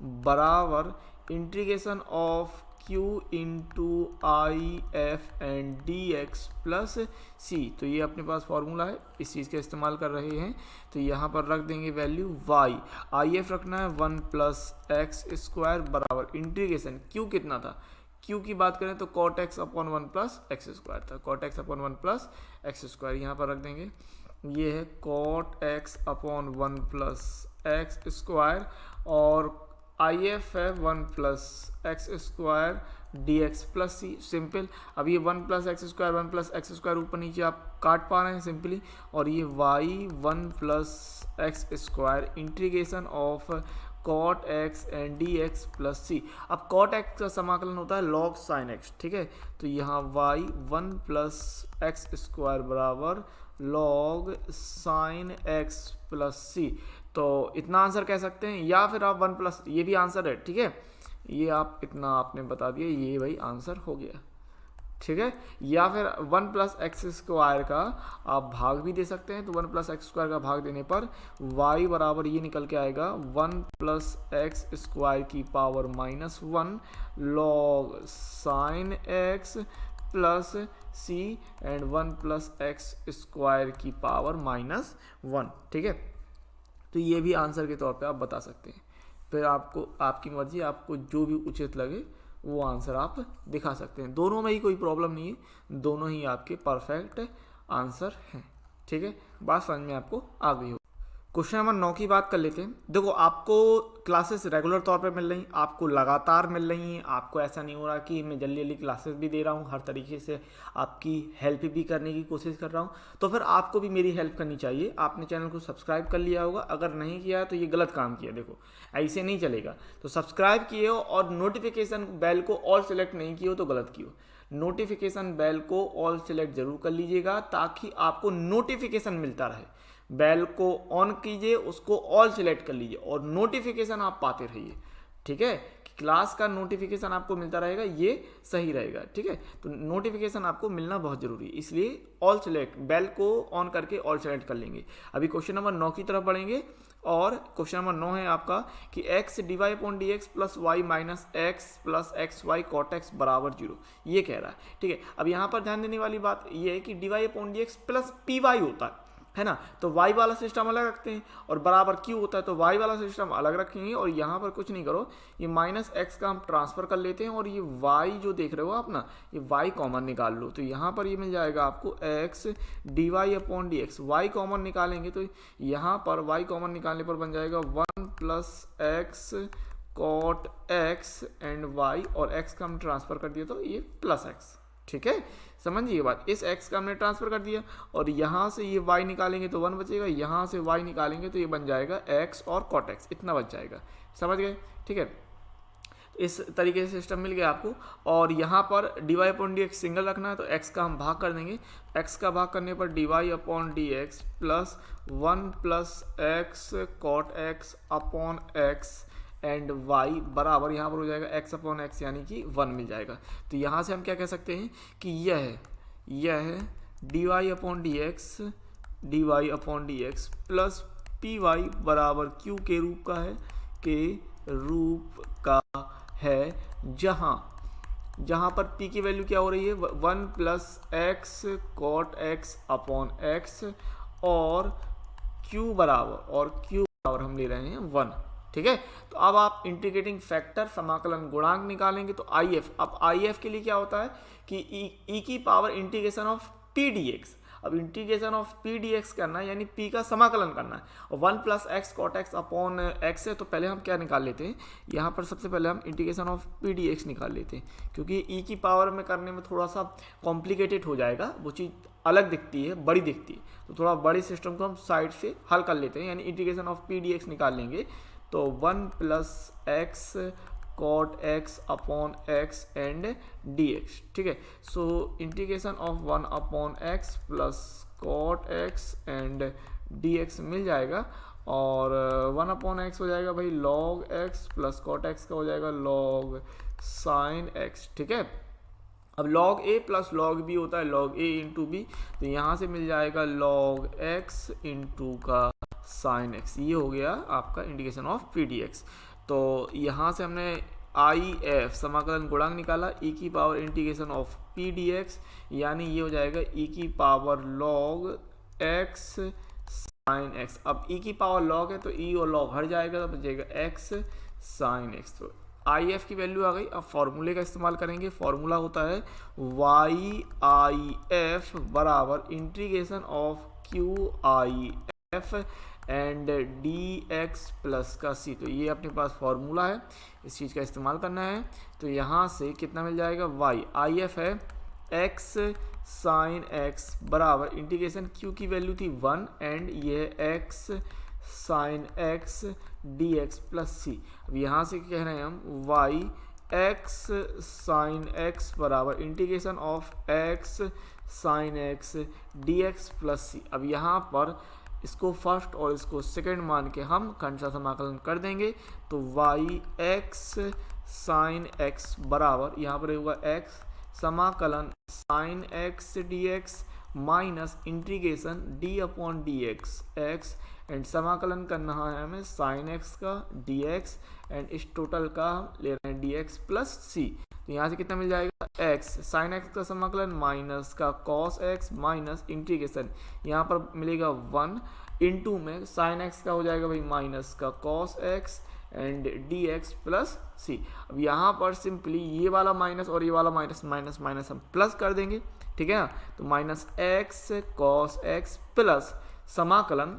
बराबर integration of q into I F and D x plus C. तो ये अपने पास फॉर्मूला है, इस चीज़ का इस्तेमाल कर रहे हैं। तो यहाँ पर रख देंगे वैल्यू y, आई एफ रखना है 1 प्लस एक्स स्क्वायर बराबर इंटीग्रेशन q कितना था, q की बात करें तो cot x upon 1 plus x square था, cot x upon 1 plus x square यहाँ पर रख देंगे। ये है cot x upon 1 plus x square और आई एफ है 1 plus x square D x plus सी। सिंपल, अब ये 1 plus x square 1 plus x square ऊपर नीचे आप काट पा रहे हैं सिंपली, और ये y 1 plus x square integration of cot x and D x plus C. अब कॉट एक्स का समाकलन होता है लॉग साइन एक्स। ठीक है, तो यहाँ y 1 प्लस एक्स स्क्वायर बराबर log sine x plus C. तो इतना आंसर कह सकते हैं, या फिर आप 1 प्लस, ये भी आंसर है। ठीक है, ये आप इतना आपने बता दिया, ये भाई आंसर हो गया। ठीक है, या फिर 1 प्लस एक्स स्क्वायर का आप भाग भी दे सकते हैं। तो 1 प्लस एक्स स्क्वायर का भाग देने पर y बराबर ये निकल के आएगा 1 प्लस एक्स स्क्वायर की power -1 log sine x plus c and 1 plus x square की पावर -1। ठीक है, तो ये भी आंसर के तौर पे आप बता सकते हैं। फिर आपको आपकी मर्जी, आपको जो भी उचित लगे वो आंसर आप दिखा सकते हैं। दोनों में ही कोई प्रॉब्लम नहीं है, दोनों ही आपके परफेक्ट आंसर हैं। ठीक है, बात समझ में आपको आ गई हो। क्वेश्चन नंबर 9 की बात कर लेते हैं। देखो आपको क्लासेस रेगुलर तौर पे मिल रही, आपको लगातार मिल रही हैं, आपको ऐसा नहीं हो रहा कि मैं जल्दी जल्दी क्लासेस भी दे रहा हूँ, हर तरीके से आपकी हेल्प भी करने की कोशिश कर रहा हूँ। तो फिर आपको भी मेरी हेल्प करनी चाहिए। आपने चैनल को सब्सक्राइब कर लिया होगा, अगर नहीं किया है तो ये गलत काम किया। देखो ऐसे नहीं चलेगा, तो सब्सक्राइब किए हो और नोटिफिकेशन बेल को ऑल सेलेक्ट नहीं किए हो तो गलत किए हो। नोटिफिकेशन बेल को ऑल सेलेक्ट जरूर कर लीजिएगा ताकि आपको नोटिफिकेशन मिलता रहे। बेल को ऑन कीजिए, उसको ऑल सेलेक्ट कर लीजिए और नोटिफिकेशन आप पाते रहिए, ठीक है। क्लास का नोटिफिकेशन आपको मिलता रहेगा, ये सही रहेगा, ठीक है। तो नोटिफिकेशन आपको मिलना बहुत जरूरी है, इसलिए ऑल सेलेक्ट, बेल को ऑन करके ऑल सेलेक्ट कर लेंगे। अभी क्वेश्चन नंबर 9 की तरफ बढ़ेंगे और क्वेश्चन नंबर 9 है आपका कि x D Y upon D x plus Y minus X plus X Y cot X बराबर 0, ये कह रहा है, ठीक है। अब यहाँ पर ध्यान देने वाली बात ये है कि D Y upon D x plus P Y होता है ना, तो y वाला सिस्टम अलग रखते हैं और बराबर q होता है तो y वाला सिस्टम अलग रखेंगे। और यहाँ पर कुछ नहीं करो, ये माइनस x का हम ट्रांसफर कर लेते हैं और ये y जो देख रहे हो आप ना, ये y कॉमन निकाल लो, तो यहाँ पर ये मिल जाएगा आपको x d Y upon D x. Y common निकालेंगे तो यहाँ पर y कॉमन निकालने पर बन जाएगा 1 plus x cot x and y, और x का हम ट्रांसफर कर दिया तो ये प्लस x, ठीक है। समझिए बात, इस x का हमने ट्रांसफर कर दिया और यहाँ से ये y निकालेंगे तो 1 बचेगा, यहाँ से y निकालेंगे तो ये बन जाएगा x और cot x, इतना बच जाएगा, समझ गए, ठीक है। इस तरीके से सिस्टम मिल गया आपको। और यहाँ पर d Y upon D x single रखना है तो x का हम भाग कर देंगे, x का भाग करने पर d Y upon D x plus 1 plus x cot x upon x and y बराबर यहाँ पर हो जाएगा x अपॉन एक्स यानी कि 1 मिल जाएगा। तो यहाँ से हम क्या कह सकते हैं कि यह है D Y upon D x plus P Y बराबर q के रूप का है जहाँ पर p की वैल्यू क्या हो रही है 1 plus x cot x upon x और q बराबर हम ले रहे हैं 1, ठीक है। तो अब आप इंटीग्रेटिंग फैक्टर समाकलन गुणांक निकालेंगे तो IF, अब IF के लिए क्या होता है कि e की power integration of p dx, अब इंटीग्रेशन ऑफ p dx करना है यानी p का समाकलन करना है और 1 plus x cot x upon x है। तो पहले हम क्या निकाल लेते हैं, यहाँ पर सबसे पहले हम इंटीग्रेशन ऑफ p dx निकाल लेते हैं क्योंकि e की पावर में करने में थोड़ा सा कॉम्प्लिकेटेड हो जाएगा, वो चीज़ अलग दिखती है, बड़ी दिखती है, तो थोड़ा बड़े सिस्टम को हम साइड से हल कर लेते हैं, यानी इंटीग्रेशन ऑफ p dx निकाल लेंगे तो 1 plus x cot x upon x and dx, ठीक है। So integration of 1 upon x plus cot x and dx मिल जाएगा और 1 अपॉन एक्स हो जाएगा भाई log x plus cot x का हो जाएगा log साइन x, ठीक है। अब log a plus log b होता है log a इंटू बी, तो यहाँ से मिल जाएगा log x इंटू का साइन x, ये हो गया आपका इंटीग्रेशन ऑफ p dx। तो यहाँ से हमने IF समाकलन गुणांक निकाला e की power integration of p dx, यानी ये हो जाएगा e की power log x sine x। अब e की पावर log है तो e और log हट जाएगा तो बचेगा x साइन x। तो IF की वैल्यू आ गई। अब फॉर्मूले का इस्तेमाल करेंगे, फॉर्मूला होता है YIF बराबर integration of QIF and dx plus का c। तो ये अपने पास फॉर्मूला है, इस चीज़ का इस्तेमाल करना है। तो यहाँ से कितना मिल जाएगा YIF है x साइन x बराबर इंटीग्रेशन q की वैल्यू थी 1 एंड ये x sine x dx plus c। अब यहाँ से कह रहे हैं हम y x साइन x बराबर integration of x sine x dx plus c। अब यहाँ पर इसको फर्स्ट और इसको सेकंड मान के हम खंडशः समाकलन कर देंगे तो y x साइन x बराबर यहाँ पर होगा x समाकलन sine x dx minus integration d upon D x and समाकलन करना है हमें साइन x का dx एंड इस टोटल का हम ले रहे हैं dx प्लस c। तो यहाँ से कितना मिल जाएगा x साइन x का समाकलन माइनस का cos x माइनस इंटीग्रेशन यहाँ पर मिलेगा 1 इंटू में साइन x का हो जाएगा भाई माइनस का cos x and dx plus c। अब यहाँ पर सिंपली ये वाला माइनस और ये वाला माइनस माइनस माइनस हम प्लस कर देंगे, ठीक है ना। तो minus x cos x plus समाकलन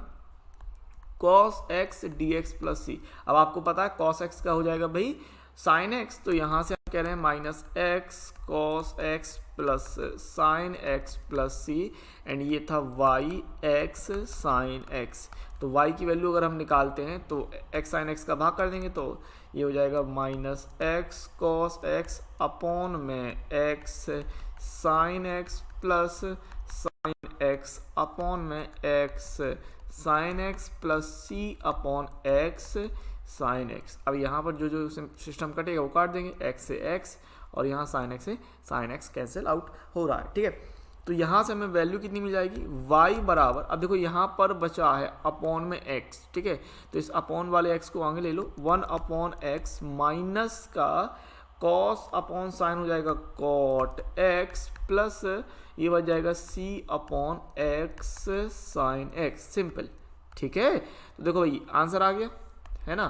cos x dx plus c। अब आपको पता है cos x का हो जाएगा भाई साइन x, तो यहाँ से कह रहे हैं minus x cos x plus sine x plus c, and ये था वाई एक्स साइन एक्स। तो y की वैल्यू अगर हम निकालते हैं तो x साइन x का भाग कर देंगे तो ये हो जाएगा minus x cos x upon में x sine x plus sine x upon में x sine x plus c upon x sine x। अब यहाँ पर जो जो सिस्टम कटेगा वो काट देंगे, x से x और यहाँ साइन x से साइन x कैंसिल आउट हो रहा है। ठीक है, तो यहाँ से हमें वैल्यू कितनी मिल जाएगी, y बराबर, अब देखो यहाँ पर बचा है अपॉन में x। ठीक है, तो इस अपॉन वाले x को आगे ले लो, 1 अपॉन x माइनस का cos अपॉन साइन हो जाएगा cot x प्लस ये बच जाएगा c upon x sine x, simple. ठीक है, तो देखो भाई आंसर आ गया है ना।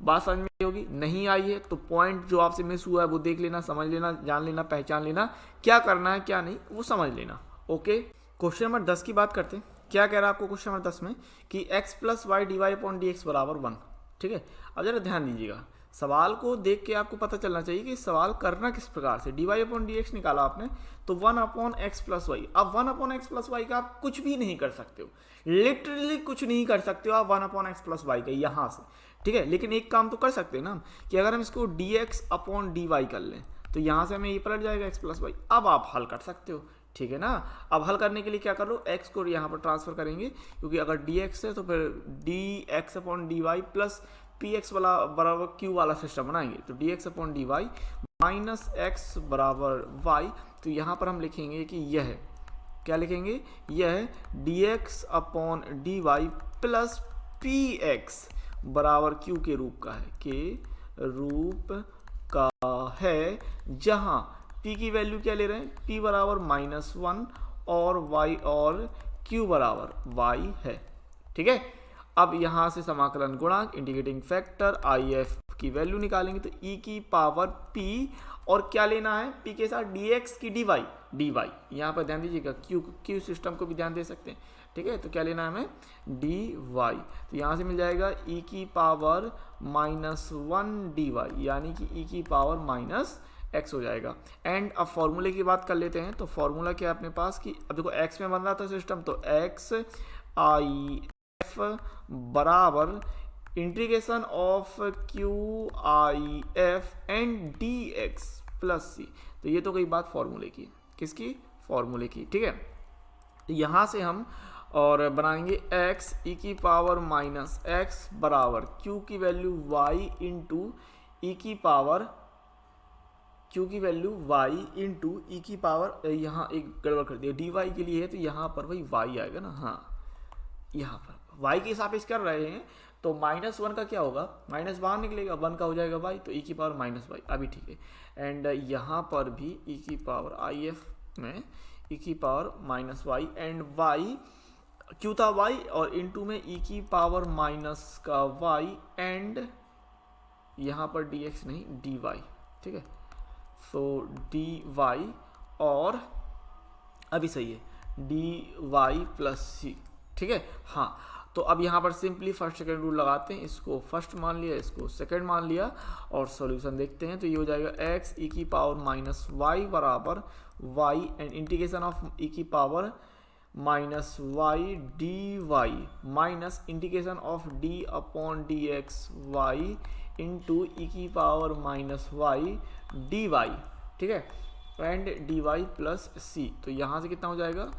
बात समझ में आई होगी, नहीं आई है तो पॉइंट जो आपसे मिस हुआ है वो देख लेना, समझ लेना, जान लेना, पहचान लेना, क्या करना है क्या नहीं वो समझ लेना। ओके, क्वेश्चन नंबर 10 की बात करते हैं। क्या कह रहा है आपको क्वेश्चन नंबर 10 में कि x plus y D Y upon D x बराबर 1। ठीक है, अब जरा ध्यान दीजिएगा, सवाल को देख के आपको पता चलना चाहिए कि सवाल करना किस प्रकार से। D Y upon D x निकाला आपने तो 1 अपॉन एक्स प्लस वाई। अब 1 अपॉन एक्स प्लस वाई का आप कुछ भी नहीं कर सकते हो, लिटरली कुछ नहीं कर सकते हो आप 1 अपॉन एक्स प्लस वाई का यहाँ से। ठीक है, लेकिन एक काम तो कर सकते हैं ना कि अगर हम इसको d x upon d y कर लें तो यहाँ से हमें ये पलट जाएगा एक्स प्लस वाई। अब आप हल कर सकते हो। ठीक है ना, अब हल करने के लिए क्या कर लो, x को यहाँ पर ट्रांसफर करेंगे, क्योंकि अगर dx है तो फिर dx upon d Y plus p x वाला बराबर क्यू वाला सिस्टम बनाएंगे। तो dx upon d y minus x बराबर y। तो यहाँ पर हम लिखेंगे कि यह क्या लिखेंगे, यह dx upon d Y plus p x बराबर क्यू के रूप का है, के रूप का है, जहाँ p की वैल्यू क्या ले रहे हैं, p बराबर -1 और y और q बराबर y है। ठीक है, अब यहाँ से समाकलन गुणांक इंटीग्रेटिंग फैक्टर IF की वैल्यू निकालेंगे तो e की पावर p और क्या लेना है, p के साथ dx की dy, यहाँ पर ध्यान दीजिएगा, q सिस्टम को भी ध्यान दे सकते हैं। ठीक है, तो क्या लेना है हमें, dy। तो यहाँ से मिल जाएगा e की पावर -1 dy, यानी कि e की पावर -x हो जाएगा। एंड अब फॉर्मूले की बात कर लेते हैं। तो फॉर्मूला क्या है अपने पास कि अब देखो x में बन रहा था सिस्टम, तो x आई एफ बराबर integration of Q I F and D x plus C. तो ये तो गई बात फॉर्मूले की, किसकी, फॉर्मूले की। ठीक है, तो यहाँ से हम और बनाएंगे x e की पावर -x बराबर q की वैल्यू y इंटू ई की पावर, q की वैल्यू y इंटू ई की पावर, यहाँ एक गड़बड़ कर दिया, dy के लिए है तो यहाँ पर भाई y आएगा ना, हाँ यहाँ पर y के सापेक्ष कर रहे हैं तो -1 का क्या होगा, माइनस बाहर निकलेगा, 1 का हो जाएगा y, तो e की पावर -y, अभी ठीक है। एंड यहाँ पर भी e की पावर IF में e की power -y and y Q था y और इनटू में e की पावर माइनस का y एंड यहाँ पर dx नहीं dy। ठीक है, सो dy और अभी सही है dy प्लस c। ठीक है, हाँ, तो अब यहाँ पर सिंपली फर्स्ट सेकंड रूल लगाते हैं, इसको फर्स्ट मान लिया, इसको सेकंड मान लिया और सॉल्यूशन देखते हैं। तो ये हो जाएगा x e की पावर -y बराबर y and integration of e की power -y dy minus integration of d upon dx y into E की पावर -y dy। ठीक है, एंड dy प्लस c। तो यहाँ से कितना हो जाएगा,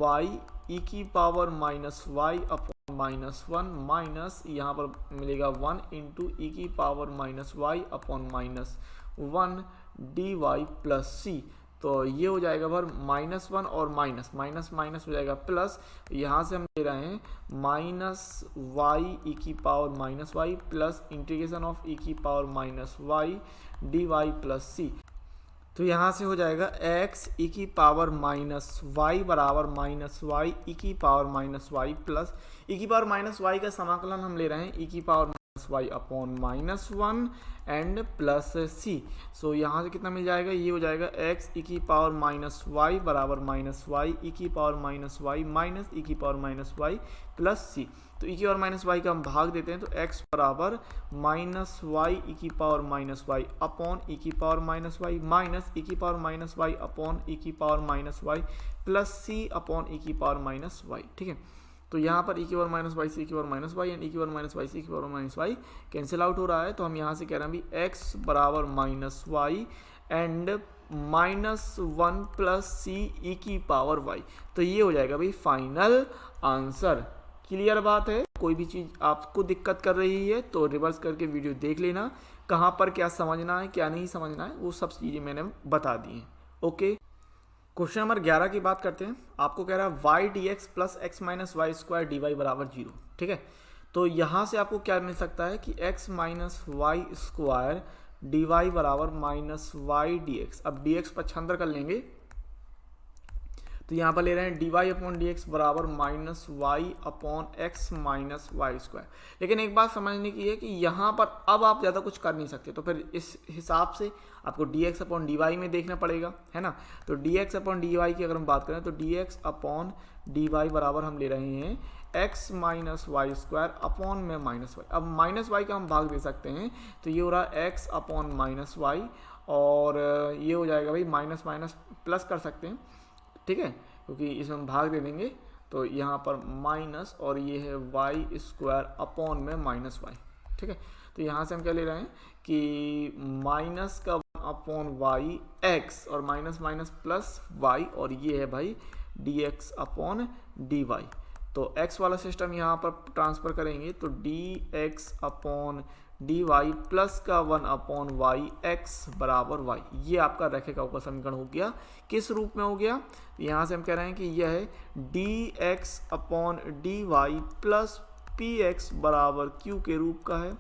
y e की पावर -y अपॉन -1 माइनस यहाँ पर मिलेगा 1 इंटू ई की power -y upon -1 dy plus c। तो ये हो जाएगा भर -1 और माइनस हो जाएगा प्लस, यहाँ से हम ले रहे हैं -y e की power -y plus integration of E की power -y dy plus c। तो यहाँ से हो जाएगा x e की पावर -y बराबर -y e की पावर -y प्लस e की पावर -y का समाकलन हम ले रहे हैं e की power Y upon -1 and plus C. So यहाँ से कितना मिल जाएगा, ये हो जाएगा एक्स ई की पावर -y बराबर -y ई की पावर -y माइनस ई की पावर -y प्लस सी। तो ई की पावर -y का हम भाग देते हैं, तो x बराबर -y ई की पावर -y अपॉन ई की पावर -y माइनस ई की पावर -y अपॉन ई की power -y plus C upon E की पावर -y। ठीक है, तो यहाँ पर ई की पावर -y से ई की पावर -y एंड ई की पावर -y से ई की पावर -y कैंसिल आउट हो रहा है। तो हम यहाँ से कह रहे हैं भी x बराबर -y एंड -1 प्लस सी ई की पावर y। तो ये हो जाएगा भाई फाइनल आंसर। क्लियर बात है, कोई भी चीज़ आपको दिक्कत कर रही है तो रिवर्स करके वीडियो देख लेना, कहाँ पर क्या समझना है क्या नहीं समझना है वो सब चीज़ें मैंने बता दी हैं। ओके, क्वेश्चन नंबर 11 की बात करते हैं। आपको कह रहा है y dx plus x minus Y square D y बराबर 0। ठीक है, तो यहाँ से आपको क्या मिल सकता है कि x minus Y square D y बराबर -y dx। अब dx पक्षांतर कर लेंगे तो यहाँ पर ले रहे हैं dy अपॉन डी एक्स बराबर -y upon x minus Y square. लेकिन एक बात समझने की है कि यहाँ पर अब आप ज़्यादा कुछ कर नहीं सकते, तो फिर इस हिसाब से आपको dx अपॉन dy में देखना पड़ेगा, है ना। तो dx अपॉन dy की अगर हम बात करें तो dx अपॉन dy बराबर हम ले रहे हैं x minus Y square upon में -y। अब -y का हम भाग दे सकते हैं, तो ये हो रहा है x अपॉन -y और ये हो जाएगा भाई माइनस माइनस प्लस कर सकते हैं। ठीक है, क्योंकि इसमें हम भाग दे देंगे तो यहाँ पर माइनस और ये है वाई स्क्वायर अपॉन में -y। ठीक है, तो यहाँ से हम क्या ले रहे हैं कि माइनस का अपॉन वाई एक्स और माइनस माइनस प्लस वाई और ये है भाई dx अपॉन dy। तो x वाला सिस्टम यहाँ पर ट्रांसफर करेंगे तो dx अपॉन dy प्लस का 1 अपॉन वाई एक्स बराबर y। ये आपका रेखिका का समीकरण हो गया। किस रूप में हो गया, यहाँ से हम कह रहे हैं कि यह है dx upon dy plus px बराबर q के रूप का है,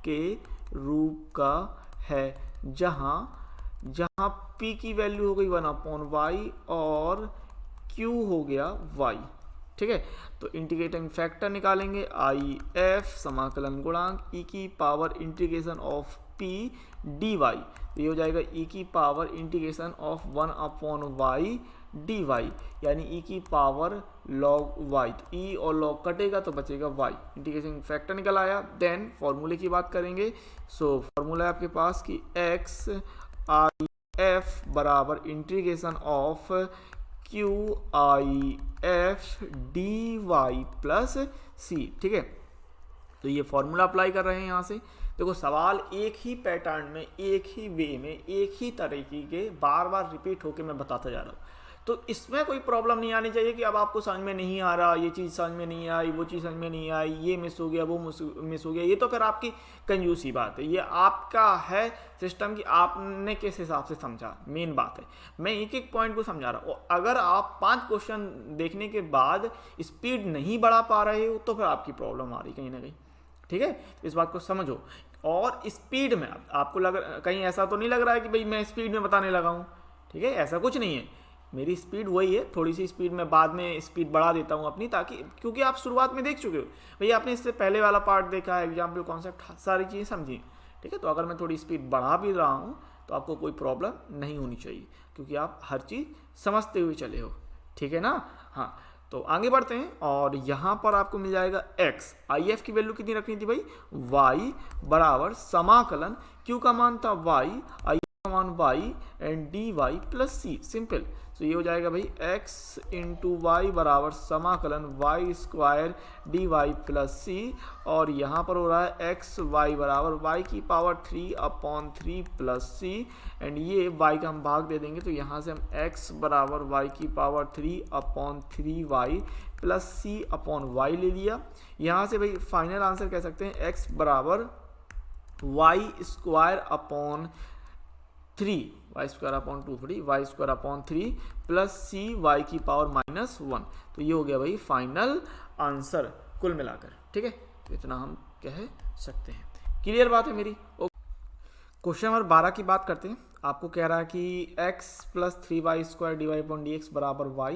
के रूप का है, जहाँ p की वैल्यू हो गई 1 अपॉन वाई और q हो गया y। ठीक है, तो इंटीग्रेटिंग फैक्टर निकालेंगे आई एफ समाकलन गुणांक ई की power integration of P D y. तो ये हो जाएगा ई की power integration of 1 upon Y D Y, यानी ई की पावर लॉग वाई। तो ई और लॉग कटेगा तो बचेगा वाई। इंटीग्रेशन फैक्टर निकल आया। देन फॉर्मूले की बात करेंगे। सो फॉर्मूला है आपके पास कि एक्स आई एफ बराबर integration of Q I F D Y plus C. ठीक है, तो ये फॉर्मूला अप्लाई कर रहे हैं यहाँ से। देखो सवाल एक ही पैटर्न में, एक ही वे में, एक ही तरीके के बार बार रिपीट होके मैं बताता जा रहा हूँ, तो इसमें कोई प्रॉब्लम नहीं आनी चाहिए कि अब आपको समझ में नहीं आ रहा, ये चीज़ समझ में नहीं आई, वो चीज़ समझ में नहीं आई, ये मिस हो गया, वो मिस हो गया। ये तो फिर आपकी कंजूसी बात है, ये आपका है सिस्टम कि आपने किस हिसाब से समझा, मेन बात है। मैं एक एक पॉइंट को समझा रहा हूँ। अगर आप 5 क्वेश्चन देखने के बाद स्पीड नहीं बढ़ा पा रहे हो तो फिर आपकी प्रॉब्लम आ रही कहीं ना कहीं। ठीक है, इस बात को समझो। और स्पीड में आपको कहीं ऐसा तो नहीं लग रहा है कि भाई मैं स्पीड में बताने लगा हूँ। ठीक है, ऐसा कुछ नहीं है, मेरी स्पीड वही है, थोड़ी सी स्पीड में बाद में स्पीड बढ़ा देता हूँ अपनी, ताकि क्योंकि आप शुरुआत में देख चुके हो भैया, आपने इससे पहले वाला पार्ट देखा है, एग्जाम्पल कॉन्सेप्ट सारी चीज़ें समझी। ठीक है, तो अगर मैं थोड़ी स्पीड बढ़ा भी रहा हूँ तो आपको कोई प्रॉब्लम नहीं होनी चाहिए, क्योंकि आप हर चीज़ समझते हुए चले हो। ठीक है ना। हाँ, तो आगे बढ़ते हैं और यहाँ पर आपको मिल जाएगा x। आई एफ की वैल्यू कितनी रखनी थी भाई, y बराबर समाकलन q का मान था y, आई का मान y and D Y plus C. Simple. तो ये हो जाएगा भाई x इंटू वाई बराबर समाकलन y square D Y plus C, और यहाँ पर हो रहा है x y बराबर y की power 3 upon 3 plus c, and ये y का हम भाग दे देंगे तो यहाँ से हम x बराबर y की power 3 upon 3y plus C upon y ले लिया। यहाँ से भाई फाइनल आंसर कह सकते हैं x बराबर y square upon 3, y square upon 2 थोड़ी y square upon 3 plus c y की पावर -1। तो ये हो गया भाई फाइनल आंसर कुल मिलाकर। ठीक है, तो इतना हम कह सकते हैं। क्लियर बात है मेरी। क्वेश्चन नंबर 12 की बात करते हैं। आपको कह रहा है कि x plus 3y square D Y upon D x बराबर y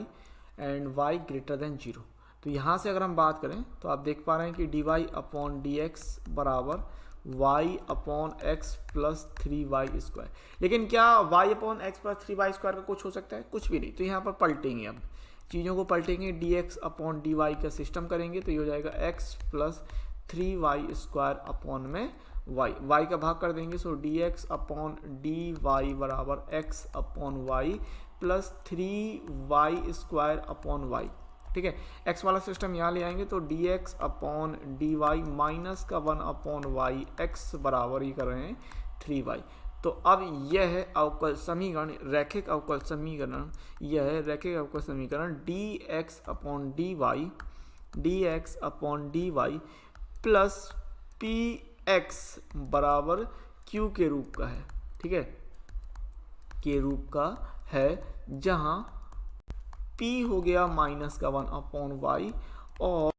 and y greater than 0। तो यहाँ से अगर हम बात करें तो आप देख पा रहे हैं कि d Y upon D x बराबर y upon x plus 3y square. लेकिन क्या y upon x plus 3y square का कुछ हो सकता है? कुछ भी नहीं। तो यहाँ पर पलटेंगे, अब चीज़ों को पलटेंगे, dx अपॉन dy का सिस्टम करेंगे तो ये हो जाएगा x plus 3y square upon में y का भाग कर देंगे। सो dx अपॉन dy बराबर x upon y plus 3y square upon y। ठीक है, x वाला सिस्टम यहाँ ले आएंगे तो dx अपॉन dy माइनस का 1 अपॉन y x बराबर ही कर रहे हैं 3y। तो अब यह है अवकल समीकरण, रैखिक अवकल समीकरण, यह है रैखिक अवकल समीकरण dx upon dy plus px बराबर q के रूप का है। ठीक है, के रूप का है, जहाँ p हो गया माइनस का 1 अपॉन y और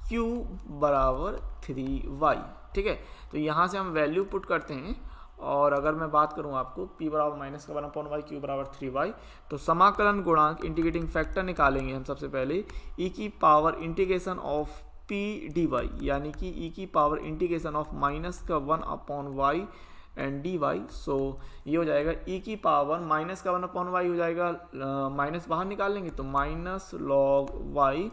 q बराबर 3y। ठीक है, तो यहाँ से हम वैल्यू पुट करते हैं और अगर मैं बात करूँ आपको p बराबर माइनस का 1 अपॉन y, q बराबर 3y, तो समाकलन गुणांक इंटीग्रेटिंग फैक्टर निकालेंगे हम सबसे पहले e की power integration of p dy, यानी कि e की पावर इंटीग्रेशन ऑफ माइनस का 1 upon y and D Y. So ये हो जाएगा e की पावर माइनस का 1 अपॉन वाई हो जाएगा, माइनस बाहर निकाल लेंगे तो माइनस लॉग y,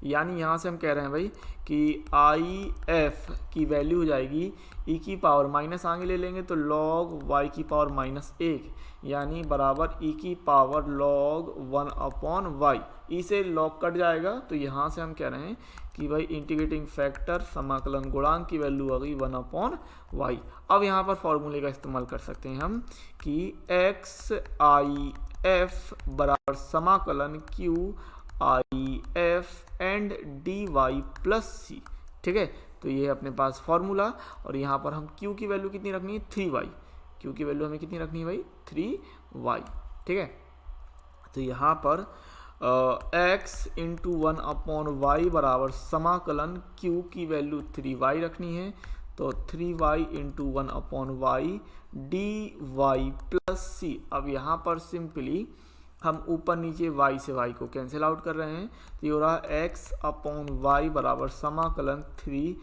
यानी यहाँ से हम कह रहे हैं भाई कि आई एफ की वैल्यू हो जाएगी e की पावर माइनस आगे ले लेंगे तो लॉग y की पावर माइनस 1, यानी बराबर e की पावर लॉग 1 अपॉन y। ई से लॉग कट जाएगा तो यहाँ से हम कह रहे हैं कि भाई इंटीग्रेटिंग फैक्टर समाकलन गुणांक की वैल्यू आ गई 1 अपॉन वाई। अब यहाँ पर फॉर्मूले का इस्तेमाल कर सकते हैं हम कि एक्स आई एफ बराबर समाकलन Q I F and D Y plus C. ठीक है, तो ये है अपने पास फॉर्मूला और यहाँ पर हम q की वैल्यू कितनी रखनी है 3y, q की वैल्यू हमें कितनी रखनी है भाई 3y। ठीक है, तो यहाँ पर x इंटू 1 अपॉन वाई बराबर समाकलन q की वैल्यू 3y रखनी है तो 3y into 1 upon Y D Y plus C. अब यहाँ पर सिंपली हम ऊपर नीचे y से y को कैंसिल आउट कर रहे हैं तो ये हो रहा है x अपॉन वाई बराबर समाकलन 3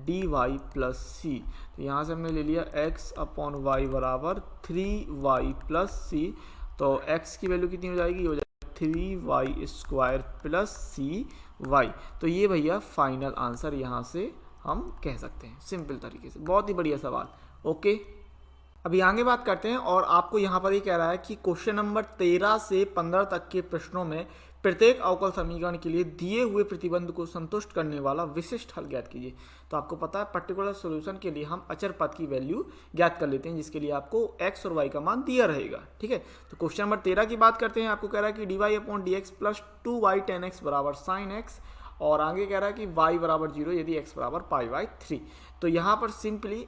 डी वाई प्लस सी। तो यहाँ से हमने ले लिया x अपॉन वाई बराबर 3y प्लस सी, तो x की वैल्यू कितनी हो जाएगी, हो जाएगी 3y square plus c Y. तो ये भैया फाइनल आंसर यहाँ से हम कह सकते हैं सिंपल तरीके से। बहुत ही बढ़िया सवाल। ओके, अभी आगे बात करते हैं और आपको यहाँ पर ये कह रहा है कि क्वेश्चन नंबर 13 से 15 तक के प्रश्नों में प्रत्येक अवकल समीकरण के लिए दिए हुए प्रतिबंध को संतुष्ट करने वाला विशिष्ट हल ज्ञात कीजिए। तो आपको पता है पर्टिकुलर सॉल्यूशन के लिए हम अचर पद की वैल्यू ज्ञात कर लेते हैं जिसके लिए आपको x और y का मान दिया रहेगा। ठीक है, तो क्वेश्चन नंबर 13 की बात करते हैं। आपको कह रहा है कि d Y upon D x plus 2y tan x बराबर साइन एक्स, और आगे कह रहा है कि y बराबर 0 यदि x बराबर पाई बाई 3। तो यहाँ पर सिंपली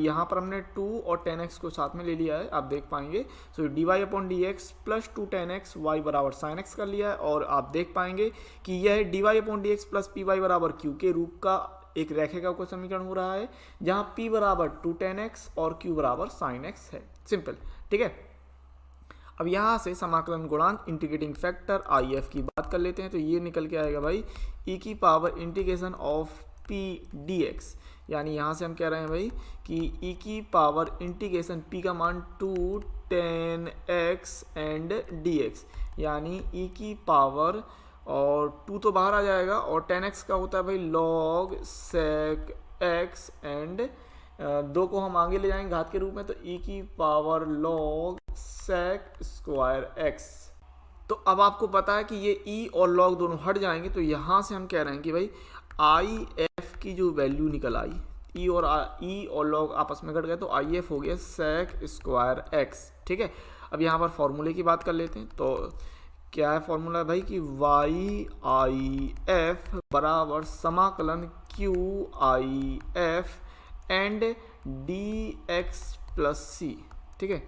यहाँ पर हमने 2 और tan x को साथ में ले लिया है, आप देख पाएंगे। So D Y upon D x plus 2 tan x y बराबर साइन x कर लिया है और आप देख पाएंगे कि यह d Y upon D x plus P Y बराबर क्यू के रूप का एक रैखिक अवकल समीकरण हो रहा है जहाँ p बराबर 2 tan x और q बराबर साइन x है। सिंपल। ठीक है, अब यहाँ से समाकलन गुणांक इंटीग्रेटिंग फैक्टर आई एफ की बात कर लेते हैं। तो ये निकल के आएगा भाई e की power integration of p dx, यानी यहाँ से हम कह रहे हैं भाई कि e की पावर इंटीग्रेशन p का मान 2 tan x एंड dx, यानी e की पावर और 2 तो बाहर आ जाएगा और tan x का होता है भाई log sec x एंड 2 को हम आगे ले जाएंगे घात के रूप में तो e की power log sec square x। तो अब आपको पता है कि ये e और log दोनों हट जाएंगे तो यहाँ से हम कह रहे हैं कि भाई आई एफ की जो वैल्यू निकल आई e और log आपस में घट गए तो आई एफ हो गया sec स्क्वायर x। ठीक है, अब यहाँ पर फॉर्मूले की बात कर लेते हैं। तो क्या है फॉर्मूला भाई कि y आई एफ बराबर समाकलन q I F and D x plus C. ठीक है,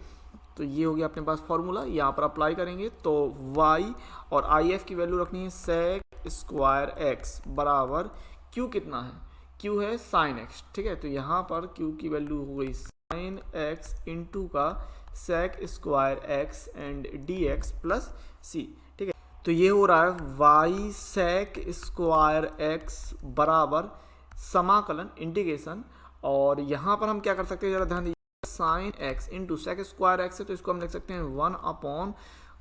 तो ये हो गया अपने पास फॉर्मूला, यहाँ पर अप्लाई करेंगे तो y और आई एफ की वैल्यू रखनी है sec स्क्वायर x बराबर q कितना है, q है साइन x। ठीक है, तो यहाँ पर q की वैल्यू हो गई साइन x इंटू का sec square x and D x plus C. ठीक है, तो ये हो रहा है वाई सेक स्क्वायर एक्स बराबर समाकलन इंटीग्रेशन, और यहाँ पर हम क्या कर सकते हैं जरा ध्यान दीजिए, sine x into sec square x है तो इसको हम लिख सकते हैं 1 upon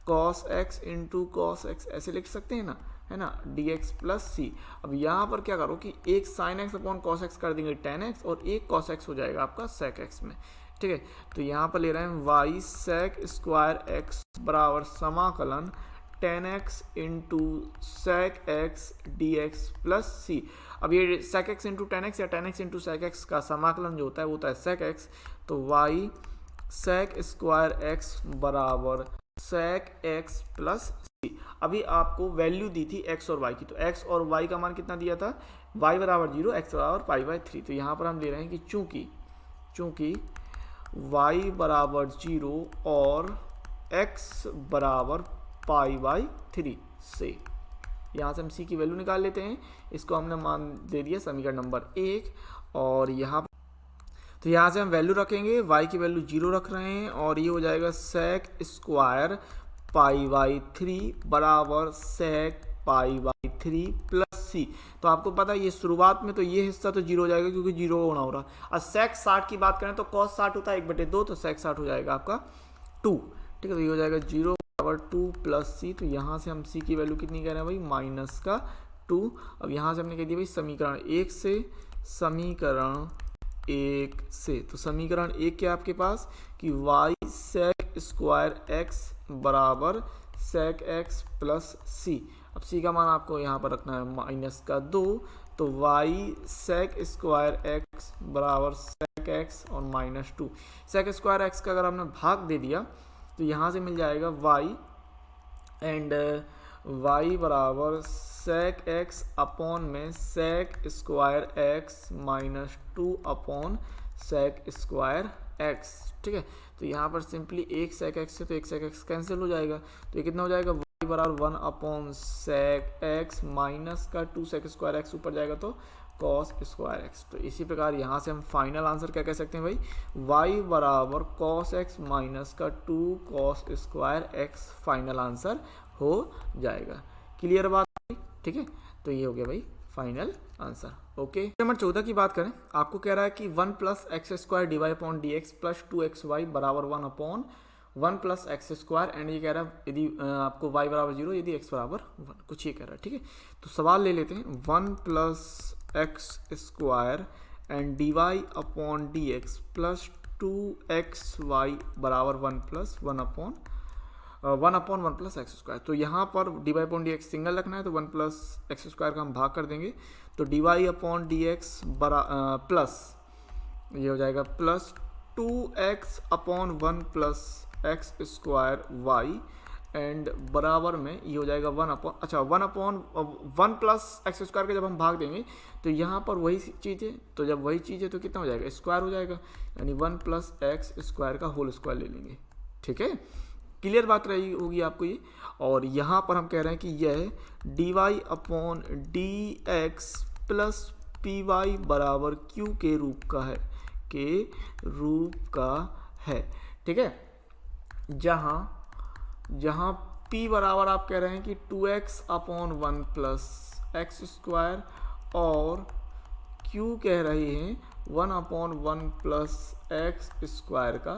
cos x into cos x, ऐसे लिख सकते हैं ना, है ना, डी एक्स प्लस सी। अब यहाँ पर क्या करो कि एक sine x upon cos x कर देंगे टेन एक्स, और एक कॉस एक्स हो जाएगा आपका सेक एक्स में, ठीक है। तो यहाँ पर ले रहे हैं वाई सेक स्क्वायर एक्स बराबर समाकलन tan X into sec X D x plus C. अब ये sec X into tan X या tan X into sec X का समाकलन जो होता है वो होता है सेक एक्स, तो वाई सेक स्क्वायर एक्स बराबर सेक एक्स प्लस सी। अभी आपको वैल्यू दी थी एक्स और वाई की, तो एक्स और वाई का मान कितना दिया था, वाई बराबर 0, एक्स बराबर पाई बाई 3। तो यहाँ पर हम ले रहे हैं कि चूंकि वाई बराबर 0 और एक्स बराबर पाई बाई 3 से, यहाँ से हम सी की वैल्यू निकाल लेते हैं। इसको हमने मान दे दिया समीकरण नंबर 1, और यहाँ तो यहाँ से हम वैल्यू रखेंगे, y की वैल्यू 0 रख रहे हैं, और ये हो जाएगा सेक स्क्वायर पाई बाई 3 बराबर सेक पाई बाई 3 प्लस सी। तो आपको पता है ये शुरुआत में तो ये हिस्सा तो 0 हो जाएगा क्योंकि 0 होना हो रहा। और सेक 60 की बात करें तो कॉस 60 होता है 1/2, तो सेक 60 हो जाएगा आपका 2, ठीक है। तो ये हो जाएगा 0 बराबर 2 प्लस सी। तो यहाँ से हम सी की वैल्यू कितनी कह रहे हैं भाई, माइनस का 2। अब यहाँ से हमने कह दिया भाई समीकरण 1 से, समीकरण 1 से, तो समीकरण 1 क्या आपके पास कि वाई सेक स्क्वायर एक्स बराबर सेक एक्स प्लस सी। अब सी का मान आपको यहाँ पर रखना है माइनस का 2, तो वाई सेक स्क्वायर एक्स बराबर सेक एक्स और माइनस 2। सेक स्क्वायर एक्स का अगर हमने भाग दे दिया तो यहाँ से मिल जाएगा वाई, एंड y बराबर सेक एक्स अपॉन में sec square x minus 2 upon sec square x, ठीक है। तो यहाँ पर सिंपली एक सेक एक्स से तो एक सेक एक्स कैंसिल हो जाएगा, तो ये कितना हो जाएगा y बराबर 1 अपॉन सेक एक्स माइनस का 2 सेक स्क्वायर एक्स, ऊपर जाएगा तो कॉस स्क्वायर एक्स। तो इसी प्रकार यहाँ से हम फाइनल आंसर क्या कह सकते हैं भाई, y बराबर कॉस एक्स माइनस का 2 cos square x final answer हो जाएगा। क्लियर बात, ठीक है। तो ये हो गया भाई फाइनल आंसर। ओके, नंबर 14 की बात करें, आपको कह रहा है कि 1 plus x square D Y upon D x plus 2xy बराबर 1 upon 1 plus x square, and ये कह रहा है यदि आपको y बराबर 0 यदि x बराबर 1, कुछ ये कह रहा है, ठीक है। तो सवाल ले लेते हैं, 1 plus x square and D Y upon D x plus 2xy बराबर 1 plus 1 upon 1 plus x square. तो यहाँ पर d Y upon D x single रखना है, तो 1 प्लस एक्स स्क्वायर का हम भाग कर देंगे, तो D Y upon D x plus ये हो जाएगा plus 2x upon 1 plus x square y, and बराबर में ये हो जाएगा 1 अपॉन, अच्छा 1 प्लस एक्स स्क्वायर के जब हम भाग देंगे तो यहाँ पर वही चीज़ है, तो जब वही चीज़ है तो कितना हो जाएगा, स्क्वायर हो जाएगा, यानी 1 प्लस एक्स स्क्वायर का होल स्क्वायर ले लेंगे, ठीक है। क्लियर बात रही होगी आपको ये। और यहाँ पर हम कह रहे हैं कि यह d Y upon D x plus P Y बराबर क्यू के रूप का है, ठीक है। जहाँ p बराबर आप कह रहे हैं कि 2x upon 1 plus x square, और q कह रहे हैं 1 अपॉन 1 प्लस एक्स स्क्वायर का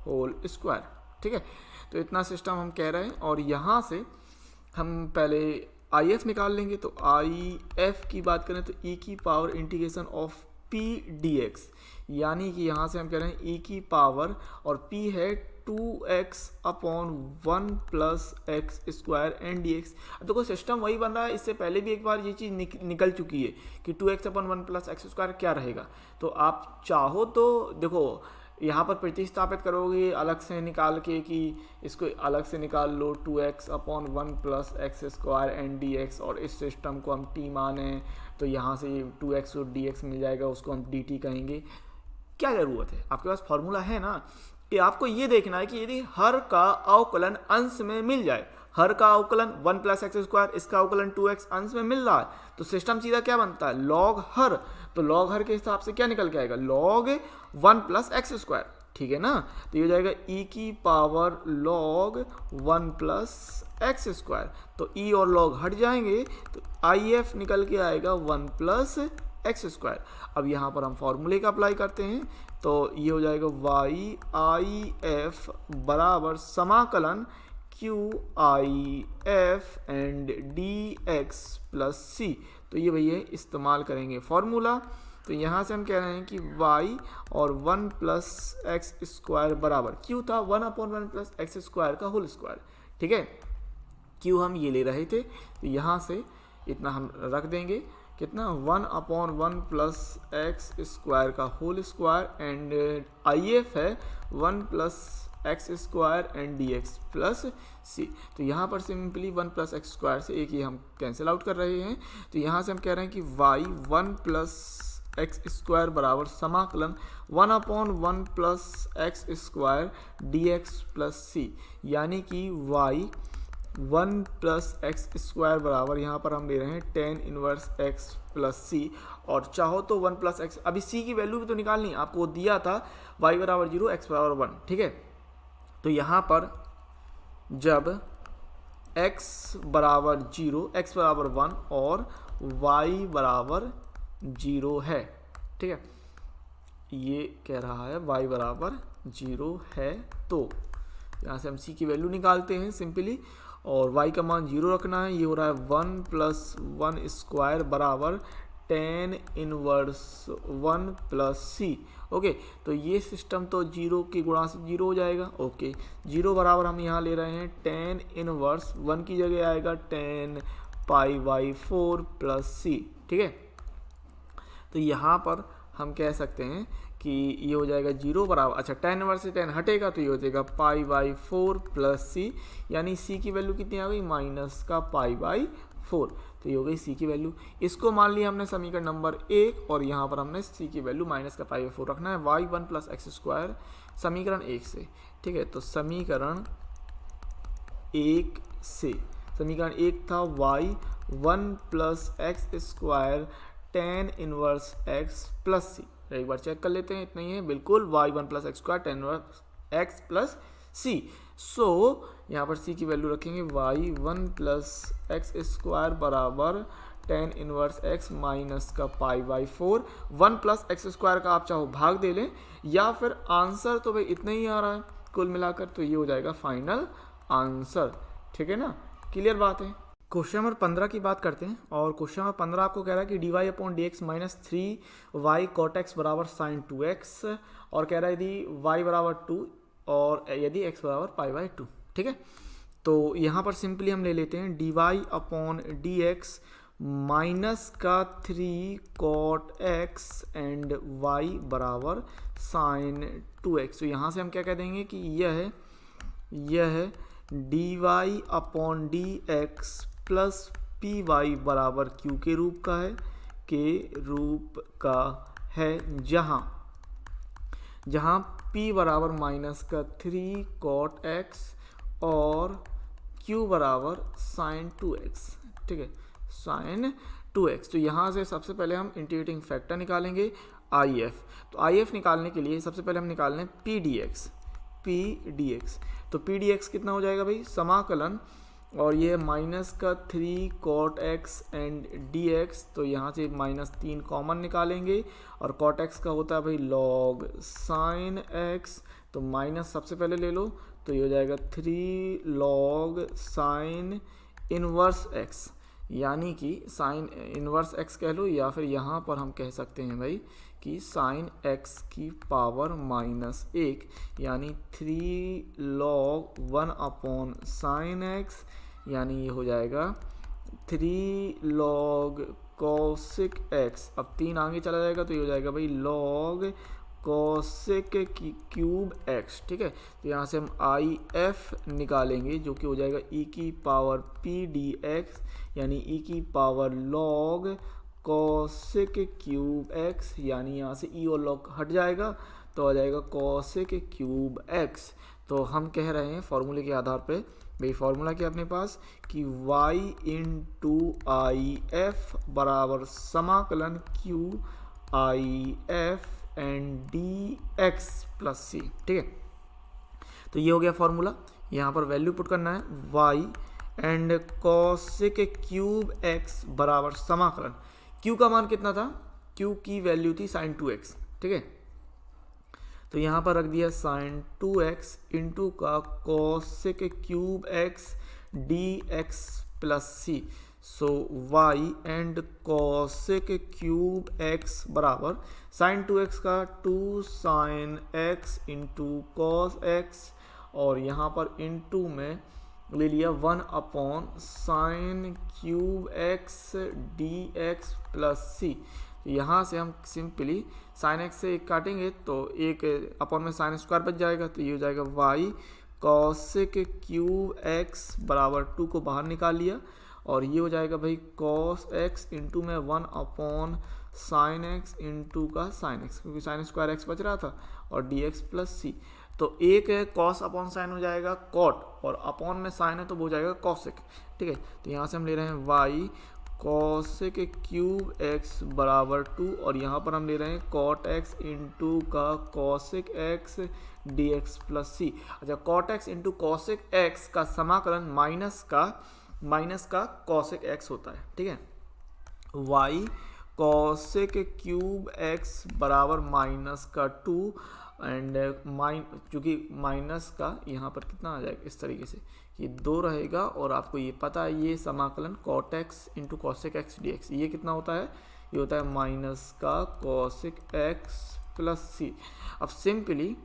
होल स्क्वायर, ठीक है। तो इतना सिस्टम हम कह रहे हैं, और यहाँ से हम पहले आई एफ निकाल लेंगे। तो आई एफ की बात करें तो ई की power integration of P D x, यानी कि यहाँ से हम कह रहे हैं ई की पावर, और पी है 2x upon 1 plus x square and D x. अब देखो सिस्टम वही बन रहा है, इससे पहले भी एक बार ये चीज़ निकल चुकी है कि 2x upon 1 plus x square क्या रहेगा। तो आप चाहो तो देखो यहाँ पर प्रतिस्थापित करोगे अलग से निकाल के, कि इसको अलग से निकाल लो 2x upon 1 plus x square and D X, और इस सिस्टम को हम t माने तो यहाँ से 2x और dx मिल जाएगा, उसको हम dt कहेंगे। क्या ज़रूरत है, आपके पास फॉर्मूला है ना, कि आपको ये देखना है कि यदि हर का अवकलन अंश में मिल जाए, हर का अवकलन 1 प्लस एक्स स्क्वायर, इसका अवकलन 2x अंश में मिल रहा है, तो सिस्टम सीधा क्या बनता है, लॉग हर। तो लॉग हर के हिसाब से क्या निकल के आएगा, लॉग 1 प्लस एक्स स्क्वायर, ठीक है ना। तो ये हो जाएगा e की power log 1 plus x square, तो e और log हट जाएंगे तो IF निकल के आएगा 1 प्लस एक्स स्क्वायर। अब यहाँ पर हम फॉर्मूले का अप्लाई करते हैं, तो ये हो जाएगा YIF बराबर समाकलन QIF and DX plus C। तो ये भैया इस्तेमाल करेंगे फॉर्मूला। तो यहाँ से हम कह रहे हैं कि y और 1 प्लस एक्स स्क्वायर बराबर q था 1/1 प्लस एक्स स्क्वायर का होल स्क्वायर, ठीक है। q हम ये ले रहे थे, तो यहाँ से इतना हम रख देंगे, कितना 1/1 प्लस एक्स स्क्वायर का होल स्क्वायर एंड IF है 1 plus x square and dx plus c। तो यहाँ पर सिंपली 1 प्लस एक्स स्क्वायर से एक ही हम कैंसिल आउट कर रहे हैं। तो यहाँ से हम कह रहे हैं कि y 1 प्लस एक्स स्क्वायर बराबर समाकलन 1/1 plus x square dx plus c, यानी कि y 1 प्लस एक्स स्क्वायर बराबर यहाँ पर हम ले रहे हैं tan inverse x plus c, और चाहो तो 1 प्लस एक्स, अभी c की वैल्यू भी तो निकालनी, आपको दिया था y बराबर 0 x बराबर 1, ठीक है। तो यहाँ पर जब x बराबर 0, x बराबर 1 और y बराबर 0 है, ठीक है, ये कह रहा है y बराबर 0 है, तो यहाँ से हम c की वैल्यू निकालते हैं सिंपली, और y का मान 0 रखना है। ये हो रहा है 1 प्लस 1 स्क्वायर बराबर tan inverse 1 plus c। Okay, तो ये सिस्टम तो 0 के गुणा से 0 हो जाएगा। ओके, 0 बराबर हम यहाँ ले रहे हैं tan इनवर्स 1 की जगह आएगा tan π/4 प्लस c, ठीक है। तो यहाँ पर हम कह सकते हैं कि ये हो जाएगा 0 बराबर, अच्छा tan इनवर्स से tan हटेगा तो ये हो जाएगा π/4 प्लस c, यानी c की वैल्यू कितनी आ गई माइनस का π/4। तो ये हो गई c की वैल्यू। इसको मान लिया हमने समीकरण नंबर 1, और यहाँ पर हमने c की वैल्यू माइनस का π/4 रखना है y 1 प्लस एक्स स्क्वायर समीकरण 1 से, ठीक है। तो समीकरण 1 से, समीकरण 1 था y 1 plus x square tan inverse x plus c। एक बार चेक कर लेते हैं, इतना ही है बिल्कुल, y 1 plus x square tan inverse x plus c। सो यहाँ पर c की वैल्यू रखेंगे y 1 प्लस एक्स स्क्वायर बराबर tan इनवर्स x माइनस का π/4। 1 प्लस एक्स स्क्वायर का आप चाहो भाग दे लें, या फिर आंसर तो भाई इतना ही आ रहा है कुल मिलाकर, तो ये हो जाएगा फाइनल आंसर, ठीक है ना। क्लियर बात है। क्वेश्चन नंबर 15 की बात करते हैं, और क्वेश्चन नंबर 15 आपको कह रहा है कि dy/dx minus 3y cot x बराबर साइन 2x, और कह रहा है यदि y बराबर 2 और यदि x बराबर π/2, ठीक है। तो यहाँ पर सिंपली हम ले लेते हैं dy/dx माइनस का 3 cot x एंड y बराबर साइन 2x। तो यहाँ से हम क्या कह देंगे कि यह dy/dx प्लस py बराबर q के रूप का है, जहाँ p बराबर माइनस का 3 cot x और q बराबर साइन 2x, ठीक है, साइन 2x। तो यहाँ से सबसे पहले हम इंटीग्रेटिंग फैक्टर निकालेंगे IF। तो IF निकालने के लिए सबसे पहले हम निकाल लें pdx। तो pdx कितना हो जाएगा भाई, समाकलन, और ये माइनस का 3 cot x एंड dx, तो यहाँ से माइनस 3 कॉमन निकालेंगे, और cot x का होता है भाई log sin x, तो माइनस सबसे पहले ले लो, तो ये हो जाएगा 3 log sin इनवर्स x, यानी कि साइन इनवर्स x कह लो, या फिर यहाँ पर हम कह सकते हैं भाई कि साइन x की पावर -1, यानी 3 log 1/sin x, यानी ये हो जाएगा 3 log cosec x। अब 3 आगे चला जाएगा तो ये हो जाएगा भाई log cosec की क्यूब x, ठीक है। तो यहाँ से हम IF निकालेंगे, जो कि हो जाएगा e की पावर p dx, यानी e की power log cosec cube x, यानी यहाँ से e और log हट जाएगा तो आ जाएगा cosec क्यूब x। तो हम कह रहे हैं फॉर्मूले के आधार पे, भाई फॉर्मूला क्या अपने पास कि y इंटू IF बराबर समाकलन QIF and D x plus C. ठीक है, तो ये हो गया फॉर्मूला। यहाँ पर वैल्यू पुट करना है y and cosec cube x बराबर समाकलन, क्यू का मान कितना था, क्यू की वैल्यू थी साइन 2x। ठीक है, तो यहाँ पर रख दिया साइन 2x इंटू का cosec cube X D x plus C. So Y and cosec cube x बराबर साइन 2x का 2 sine x into cos X, और यहाँ पर इंटू में ले लिया 1 अपॉन sine cube X D x plus C. यहाँ से हम सिंपली साइन एक्स से एक काटेंगे तो एक अपॉन में साइन स्क्वायर बच जाएगा, तो ये हो जाएगा वाई कॉसेक क्यूब एक्स बराबर 2 को बाहर निकाल लिया, और ये हो जाएगा भाई कॉस एक्स इंटू में 1 अपॉन साइन एक्स इंटू का साइन एक्स, क्योंकि साइन स्क्वायर एक्स बच रहा था, और डी एक्स प्लस सी। तो एक है कॉस अपॉन साइन हो जाएगा कॉट, और अपॉन में साइन है तो वो हो जाएगा कॉसेक। ठीक है, तो यहाँ से हम ले रहे हैं वाई कॉसेक क्यूब एक्स बराबर 2, और यहाँ पर हम ले रहे हैं कॉट एक्स इंटू का cosec x D x plus C. अच्छा, cot x into cosec X का समाकलन माइनस का कॉसेक एक्स होता है। ठीक है, वाई कॉसेक क्यूब एक्स बराबर माइनस का 2 एंड चूँकि माइनस का यहाँ पर कितना आ जाएगा, इस तरीके से ये 2 रहेगा, और आपको ये पता है ये समाकलन cot x into cosec x D x ये कितना होता है, ये होता है माइनस का कॉसेक एक्स प्लस सी। अब सिंपली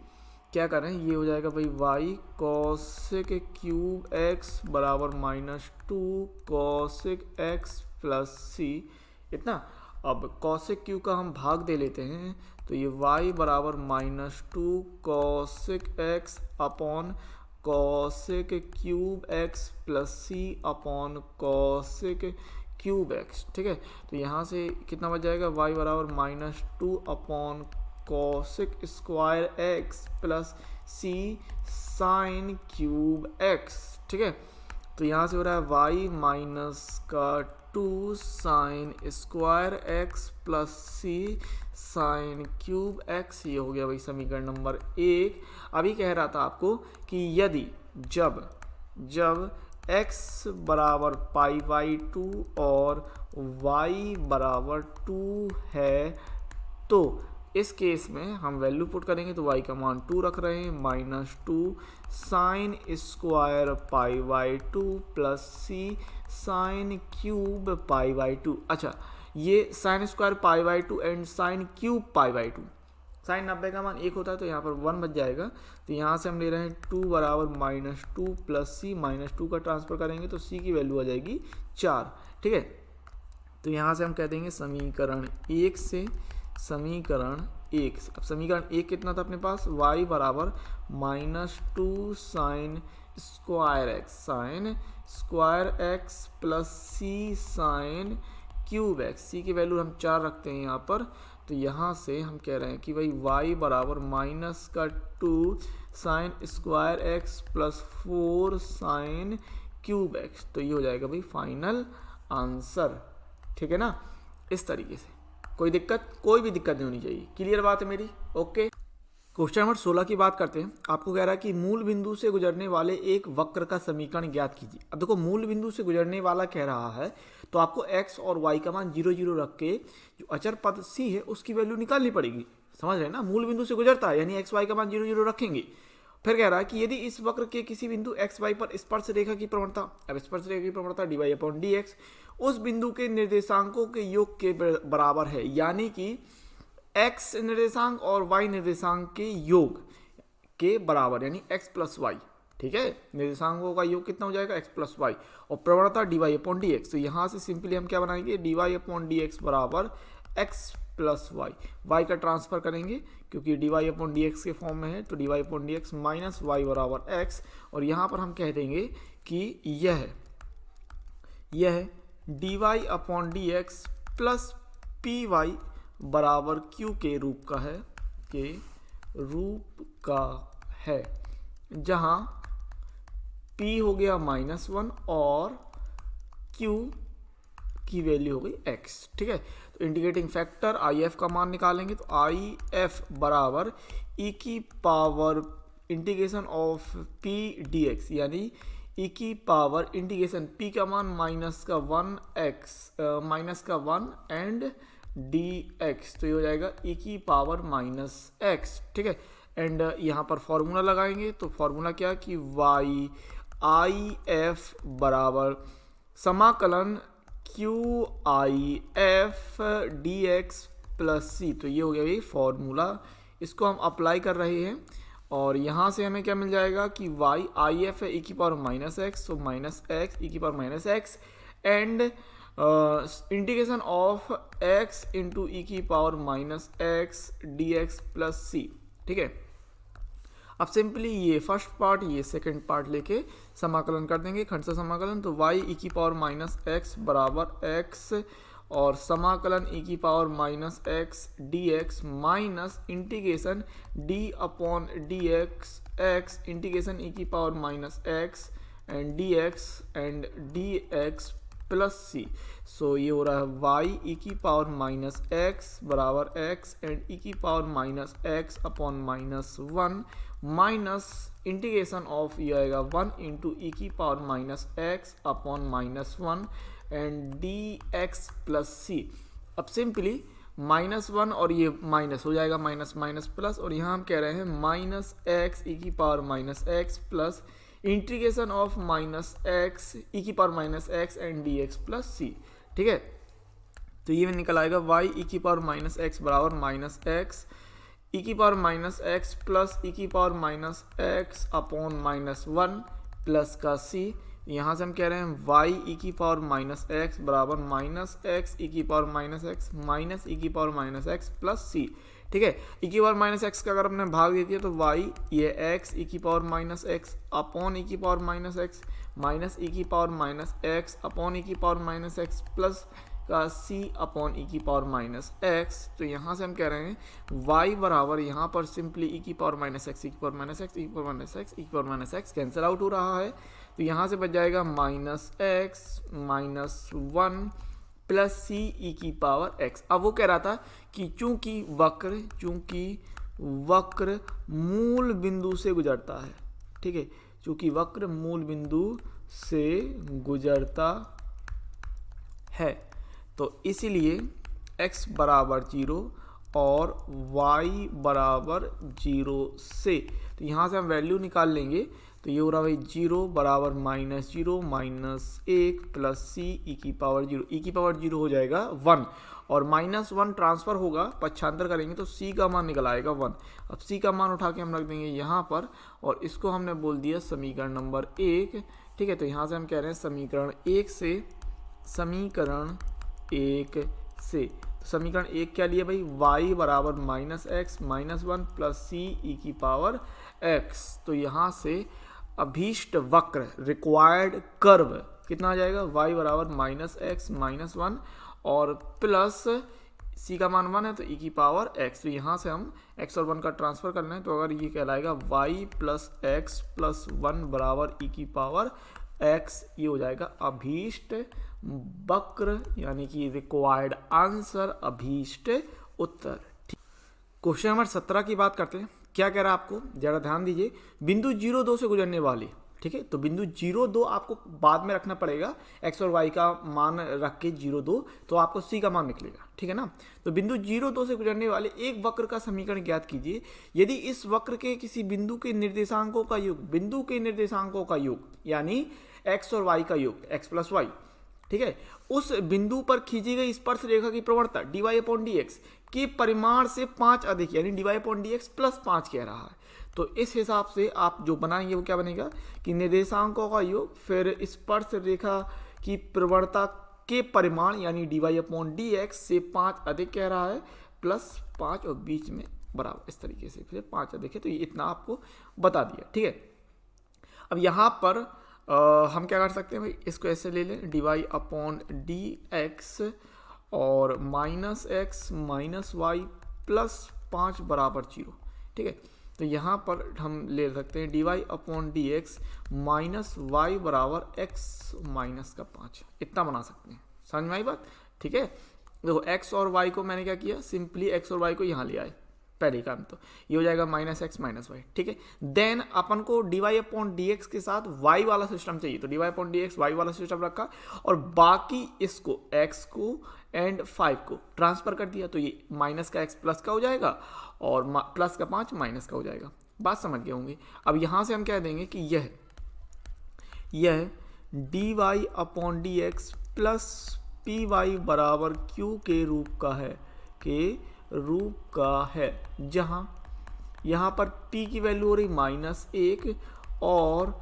क्या करें, ये हो जाएगा भाई वाई कॉसेक क्यूब एक्स बराबर -2 कॉसेक एक्स प्लस सी इतना। अब कॉसेक क्यू का हम भाग दे लेते हैं, तो ये y बराबर -2 cosec X upon cosec cube X plus C upon cosec cube X. ठीक है, तो यहाँ से कितना बच जाएगा, y बराबर -2 अपॉन cosec square X plus C sine cube X. ठीक है, तो यहाँ से हो रहा है y माइनस का 2 sine square X plus C sine cube x. ये हो गया भाई समीकरण नंबर 1। अभी कह रहा था आपको कि यदि जब x बराबर π/2 और y बराबर 2 है, तो इस केस में हम वैल्यू पुट करेंगे, तो y का मान 2 रख रहे हैं, -2 sine square π/2 plus C sine cube π/2। अच्छा, ये sine square π/2 and sine cube π/2, sine 90 का मान 1 होता है, तो यहाँ पर 1 बच जाएगा। तो यहाँ से हम ले रहे हैं 2 बराबर -2 प्लस सी, -2 का ट्रांसफर करेंगे तो सी की वैल्यू आ जाएगी 4। ठीक है, तो यहाँ से हम कह देंगे समीकरण 1 से समीकरण 1 से। अब समीकरण 1 कितना था अपने पास, y बराबर -2 sine square X plus C sine cube x. सी की वैल्यू हम 4 रखते हैं यहाँ पर, तो यहाँ से हम कह रहे हैं कि भाई y बराबर -2 sine square X plus 4 sign cube x. तो ये हो जाएगा भाई फाइनल आंसर। ठीक है ना, इस तरीके से कोई भी दिक्कत नहीं होनी चाहिए। क्लियर बात है मेरी? ओके। क्वेश्चन नंबर 16 की बात करते हैं। आपको कह रहा है कि मूल बिंदु से गुजरने वाले एक वक्र का समीकरण ज्ञात कीजिए। अब देखो, मूल बिंदु से गुजरने वाला कह रहा है, तो आपको x और y का मान 0 0 रख के जो अचर पद c है उसकी वैल्यू निकालनी पड़ेगी। समझ रहे हैं ना, मूल बिंदु से गुजरता है यानी x y का मान 0 0 रखेंगे। फिर कह रहा है कि यदि इस वक्र के किसी बिंदु x y पर स्पर्श रेखा की प्रवणता, अब स्पर्श रेखा की प्रवणता dy/dx उस बिंदु के निर्देशांकों के योग के बराबर है, यानी कि x निर्देशांक और y निर्देशांक के योग के बराबर, यानी x प्लस वाई। ठीक है, निर्देशांकों का योग कितना हो जाएगा, x प्लस वाई, और प्रवणता dy/dx। तो यहाँ से सिंपली हम क्या बनाएंगे, dy/dx बराबर x प्लस वाई। y का ट्रांसफर करेंगे क्योंकि dy/dx के फॉर्म में है, तो dy/dx माइनस वाई बराबर x, और यहाँ पर हम कह देंगे कि यह dy/dx प्लस पी वाई बराबर q के रूप का है, जहाँ p हो गया -1 और q की वैल्यू हो गई x, ठीक है। तो इंटीग्रेटिंग फैक्टर IF का मान निकालेंगे तो IF बराबर e की power integration of p dx, यानी e की पावर इंटीग्रेशन p का मान माइनस का 1 एंड dx, तो ये हो जाएगा e की पावर माइनस x, ठीक है। एंड यहाँ पर फॉर्मूला लगाएंगे तो फॉर्मूला क्या कि IF बराबर समाकलन QIF dx प्लस c, तो ये हो गया ये फॉर्मूला, इसको हम अप्लाई कर रहे हैं और यहाँ से हमें क्या मिल जाएगा कि IF है e की पावर माइनस एक्स, तो माइनस एक्स e की power minus X and integration of x into e की power minus x dx plus c, ठीक है। अब सिंपली ये फर्स्ट पार्ट ये सेकंड पार्ट लेके समाकलन कर देंगे, खंड से समाकलन, तो y e की पावर माइनस एक्स बराबर x और समाकलन e की power minus x dx minus integration d upon dx x integration e की power minus X and dx plus c, सो ये हो रहा है y e की पावर माइनस एक्स बराबर x एंड e की power minus x upon minus 1 minus integration of ये आएगा 1 इंटू ई की power minus x upon minus 1 and dx plus c। अब सिंपली माइनस 1 और ये माइनस हो जाएगा, माइनस माइनस प्लस, और यहाँ हम कह रहे हैं माइनस एक्स ई की power minus X plus integration of minus X E की power minus X and dx plus c, ठीक है। तो ये निकल आएगा y ई की पावर माइनस एक्स बराबर माइनस एक्स ई की पावर माइनस एक्स प्लस ई की power minus x upon minus 1 plus का c। यहाँ से हम कह रहे हैं y ई की पावर माइनस एक्स बराबर माइनस एक्स ई की power minus x minus E की power minus X plus c, ठीक है। ई की पावर माइनस एक्स का अगर हमने भाग दे दिया तो y ये x ई की power minus x upon E की power minus x minus E की power minus x upon E की पावर माइनस एक्स प्लस का c अपॉन ई की पावर माइनस एक्स। तो यहाँ से हम कह रहे हैं y बराबर यहाँ पर सिंपली ई की पावर माइनस एक्स ई की पावर माइनस एक्स ई की पावर माइनस एक्स ई की power minus x cancel out हो रहा है, तो यहाँ से बच जाएगा minus x minus 1 plus c ई की पावर x। अब वो कह रहा था कि चूंकि वक्र मूल बिंदु से गुजरता है, ठीक है, चूंकि वक्र मूल बिंदु से गुजरता है तो इसीलिए x बराबर 0 और y बराबर 0 से, तो यहाँ से हम वैल्यू निकाल लेंगे, तो ये हो रहा भाई 0 बराबर माइनस 0 माइनस 1 प्लस c ई की पावर 0, ई की पावर 0 हो जाएगा 1 और माइनस 1 ट्रांसफ़र होगा, पक्षांतर करेंगे तो c का मान निकल आएगा 1। अब c का मान उठा के हम रख देंगे यहाँ पर और इसको हमने बोल दिया समीकरण नंबर 1, ठीक है। तो यहाँ से हम कह रहे हैं समीकरण 1 से तो समीकरण 1 क्या लिया भाई, y बराबर minus x minus 1 plus c ई की पावर x। तो यहाँ से अभीष्ट वक्र रिक्वायर्ड कर्व कितना आ जाएगा, y बराबर माइनस एक्स माइनस 1 और प्लस c का मान 1 है तो e की पावर x। तो यहाँ से हम x और 1 का ट्रांसफर करना है, तो अगर ये कहलाएगा y प्लस एक्स प्लस 1 बराबर e की पावर x, ये हो जाएगा अभीष्ट वक्र यानी कि रिक्वायर्ड आंसर, अभीष्ट उत्तर। क्वेश्चन नंबर 17 की बात करते हैं। क्या कह रहा है आपको, जरा ध्यान दीजिए, बिंदु 0,2 से गुजरने वाली, ठीक है, तो बिंदु 0,2 आपको बाद में रखना पड़ेगा, x और y का मान रख के 0,2 तो आपको c का मान निकलेगा, ठीक है ना। तो बिंदु 0,2 से गुजरने वाले एक वक्र का समीकरण ज्ञात कीजिए यदि इस वक्र के किसी बिंदु के निर्देशांकों का योग यानी x और y का योग x प्लस वाई, ठीक है, उस बिंदु पर खींची गई स्पर्श रेखा की प्रवणता dy अपॉन dx के परिमाण से 5 अधिक यानी dy अपॉन dx प्लस 5 कह रहा है। तो इस हिसाब से आप जो बनाएंगे वो क्या बनेगा कि निर्देशांकों का योग फिर स्पर्श रेखा की प्रवणता के परिमाण यानी dy अपॉन dx से 5 अधिक कह रहा है प्लस 5 और बीच में बराबर, इस तरीके से फिर 5 अधिक है, तो ये इतना आपको बता दिया, ठीक है। अब यहाँ पर हम क्या कर सकते हैं भाई, इसको ऐसे ले लें dy अपॉन dx और minus x minus y plus 5 बराबर 0, ठीक है। तो यहाँ पर हम ले सकते हैं dy upon dx minus y बराबर x माइनस का 5, इतना बना सकते हैं, समझ में आई बात? ठीक है, देखो x और y को मैंने क्या किया, सिंपली x और y को यहाँ ले आए पहले काम, तो ये हो जाएगा -x -y। ठीक है, देन अपन को dy/dx के साथ y वाला सिस्टम चाहिए, तो dy/dx y वाला सिस्टम रखा और बाकी इसको x को एंड 5 को ट्रांसफर कर दिया, तो ये माइनस का x प्लस का हो जाएगा और प्लस का 5 माइनस का हो जाएगा। बात समझ गए होंगे। अब यहाँ से हम क्या देंगे कि यह dy/dx प्लस py बराबर q के रूप का है, जहाँ यहाँ पर p की वैल्यू हो रही -1 और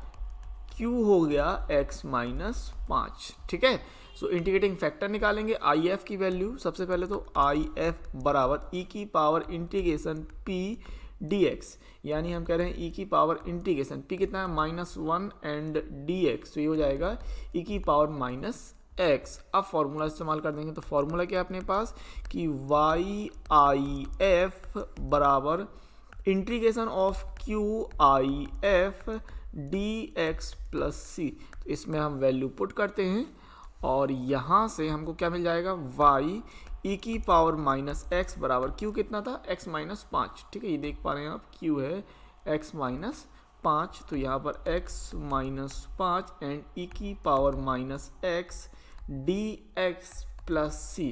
q हो गया x -5। ठीक है, सो इंटीग्रेटिंग फैक्टर निकालेंगे if की वैल्यू। सबसे पहले तो if बराबर e की पावर इंटीग्रेशन p dx, यानी हम कह रहे हैं e की पावर इंटीग्रेशन p कितना है -1 एंड dx, तो ये हो जाएगा e की पावर -x। अब फॉर्मूला इस्तेमाल कर देंगे, तो फॉर्मूला क्या है अपने पास कि yif बराबर integration of qif dx plus c, तो इसमें हम वैल्यू पुट करते हैं और यहाँ से हमको क्या मिल जाएगा, y e की पावर -x बराबर q कितना था, x -5। ठीक है, ये देख पा रहे हैं आप, q है x -5, तो यहाँ पर x -5 एंड e की power -x dx plus c।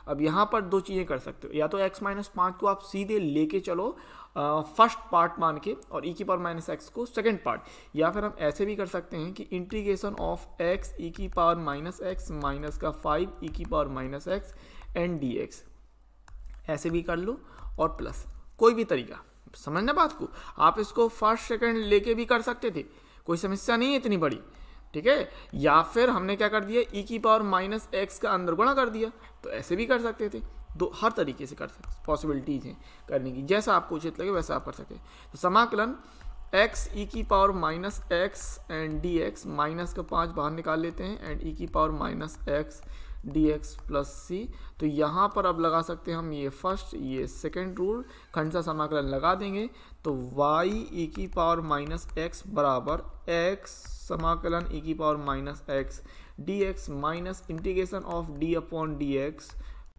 अब यहाँ पर दो चीज़ें कर सकते हो, या तो x -5 को आप सीधे लेके चलो फर्स्ट पार्ट मान के और e की पावर -x को सेकंड पार्ट, या फिर हम ऐसे भी कर सकते हैं कि इंटीग्रेशन ऑफ x e की पावर -x माइनस का 5 e की पावर -x एंड dx, ऐसे भी कर लो और प्लस, कोई भी तरीका, समझना बात को। आप इसको फर्स्ट सेकंड लेके भी कर सकते थे, कोई समस्या नहीं है इतनी बड़ी। ठीक है, या फिर हमने क्या कर दिया, e की पावर -x का अंदर गुणा कर दिया, तो ऐसे भी कर सकते थे। दो हर तरीके से कर सकते, पॉसिबिलिटीज हैं करने की, जैसा आपको उचित लगे वैसा आप कर सकते हैं। तो समाकलन x e की power -x and dx, minus का 5 बाहर निकाल लेते हैं एंड e की power -x dx plus c, तो यहाँ पर अब लगा सकते हैं हम ये फर्स्ट ये सेकेंड रूल, खंड समाकलन लगा देंगे, तो y e की पावर -x बराबर x समाकलन e की power -x dx minus integration of d/dx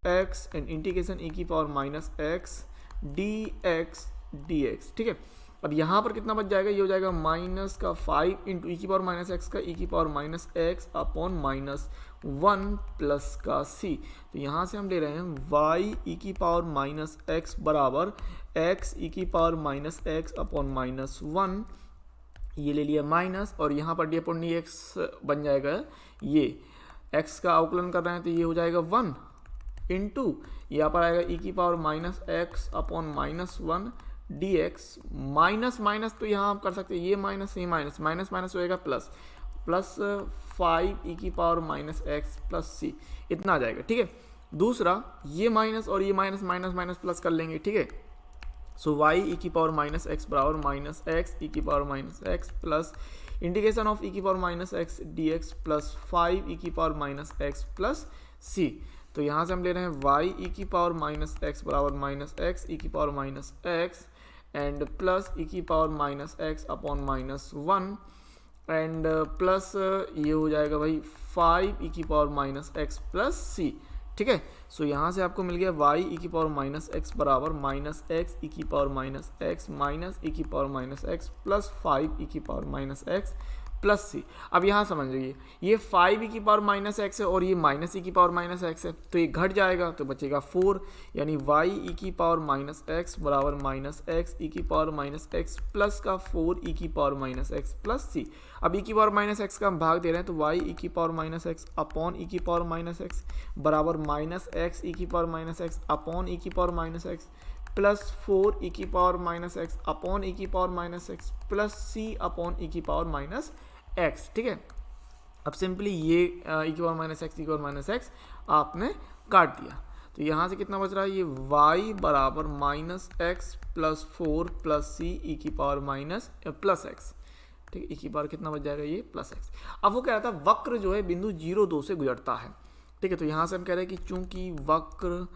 x and integration e की पावर -x dx dx। ठीक है, अब यहाँ पर कितना बच जाएगा, ये हो जाएगा माइनस का 5 इंटू ई की पावर -x का e की पावर -x अपॉन -1 प्लस का c, तो यहाँ से हम ले रहे हैं y e की पावर -x बराबर x e की पावर -x अपॉन -1, ये ले लिया माइनस, और यहाँ पर d/dx बन जाएगा, ये x का अवकलन कर रहे हैं तो ये हो जाएगा 1 इंटू यहाँ पर आएगा e की power -x upon -1 dx, minus minus तो यहाँ आप कर सकते हैं, ये माइनस ये माइनस, माइनस माइनस होएगा प्लस, प्लस 5 e की पावर -x प्लस c, इतना आ जाएगा। ठीक है, दूसरा ये माइनस और ये माइनस माइनस माइनस प्लस कर लेंगे। ठीक है, सो y e की पावर -x बराबर -x e की power -x plus integration of e की power -x dx plus 5 e की पावर -x प्लस c, तो यहाँ से हम ले रहे हैं y e की पावर -x बराबर -x e की power -x and plus e की power -x upon -1 and plus ये हो जाएगा भाई 5 e की पावर -x प्लस c। ठीक है, सो यहाँ से आपको मिल गया y e की पावर -x बराबर -x e की पावर -x माइनस e की पावर -x प्लस 5 e की पावर -x प्लस c। अब यहाँ समझ लीजिए, ये 5 e की पावर -x है और ये माइनस e की पावर -x है, तो ये घट जाएगा तो बचेगा 4, यानी y e की पावर -x बराबर -x e की पावर -x प्लस का 4 e की पावर -x प्लस c। अब e की पावर -x का हम भाग दे रहे हैं, तो y e की पावर -x अपॉन e की पावर -x बराबर -x e की पावर -x अपॉन e की पावर -x प्लस 4 e की पावर -x अपॉन e की power -x plus c upon e की पावर -x। ठीक है, अब सिंपली ये e की पावर -x e की पावर -x आपने काट दिया, तो यहाँ से कितना बच रहा है, ये y बराबर -x plus 4 plus c e की पावर प्लस x। ठीक है, e की पावर कितना बच जाएगा, ये प्लस x। अब वो कह रहा था वक्र जो है बिंदु 0,2 से गुजरता है। ठीक है, तो यहाँ से हम कह रहे हैं कि चूंकि वक्र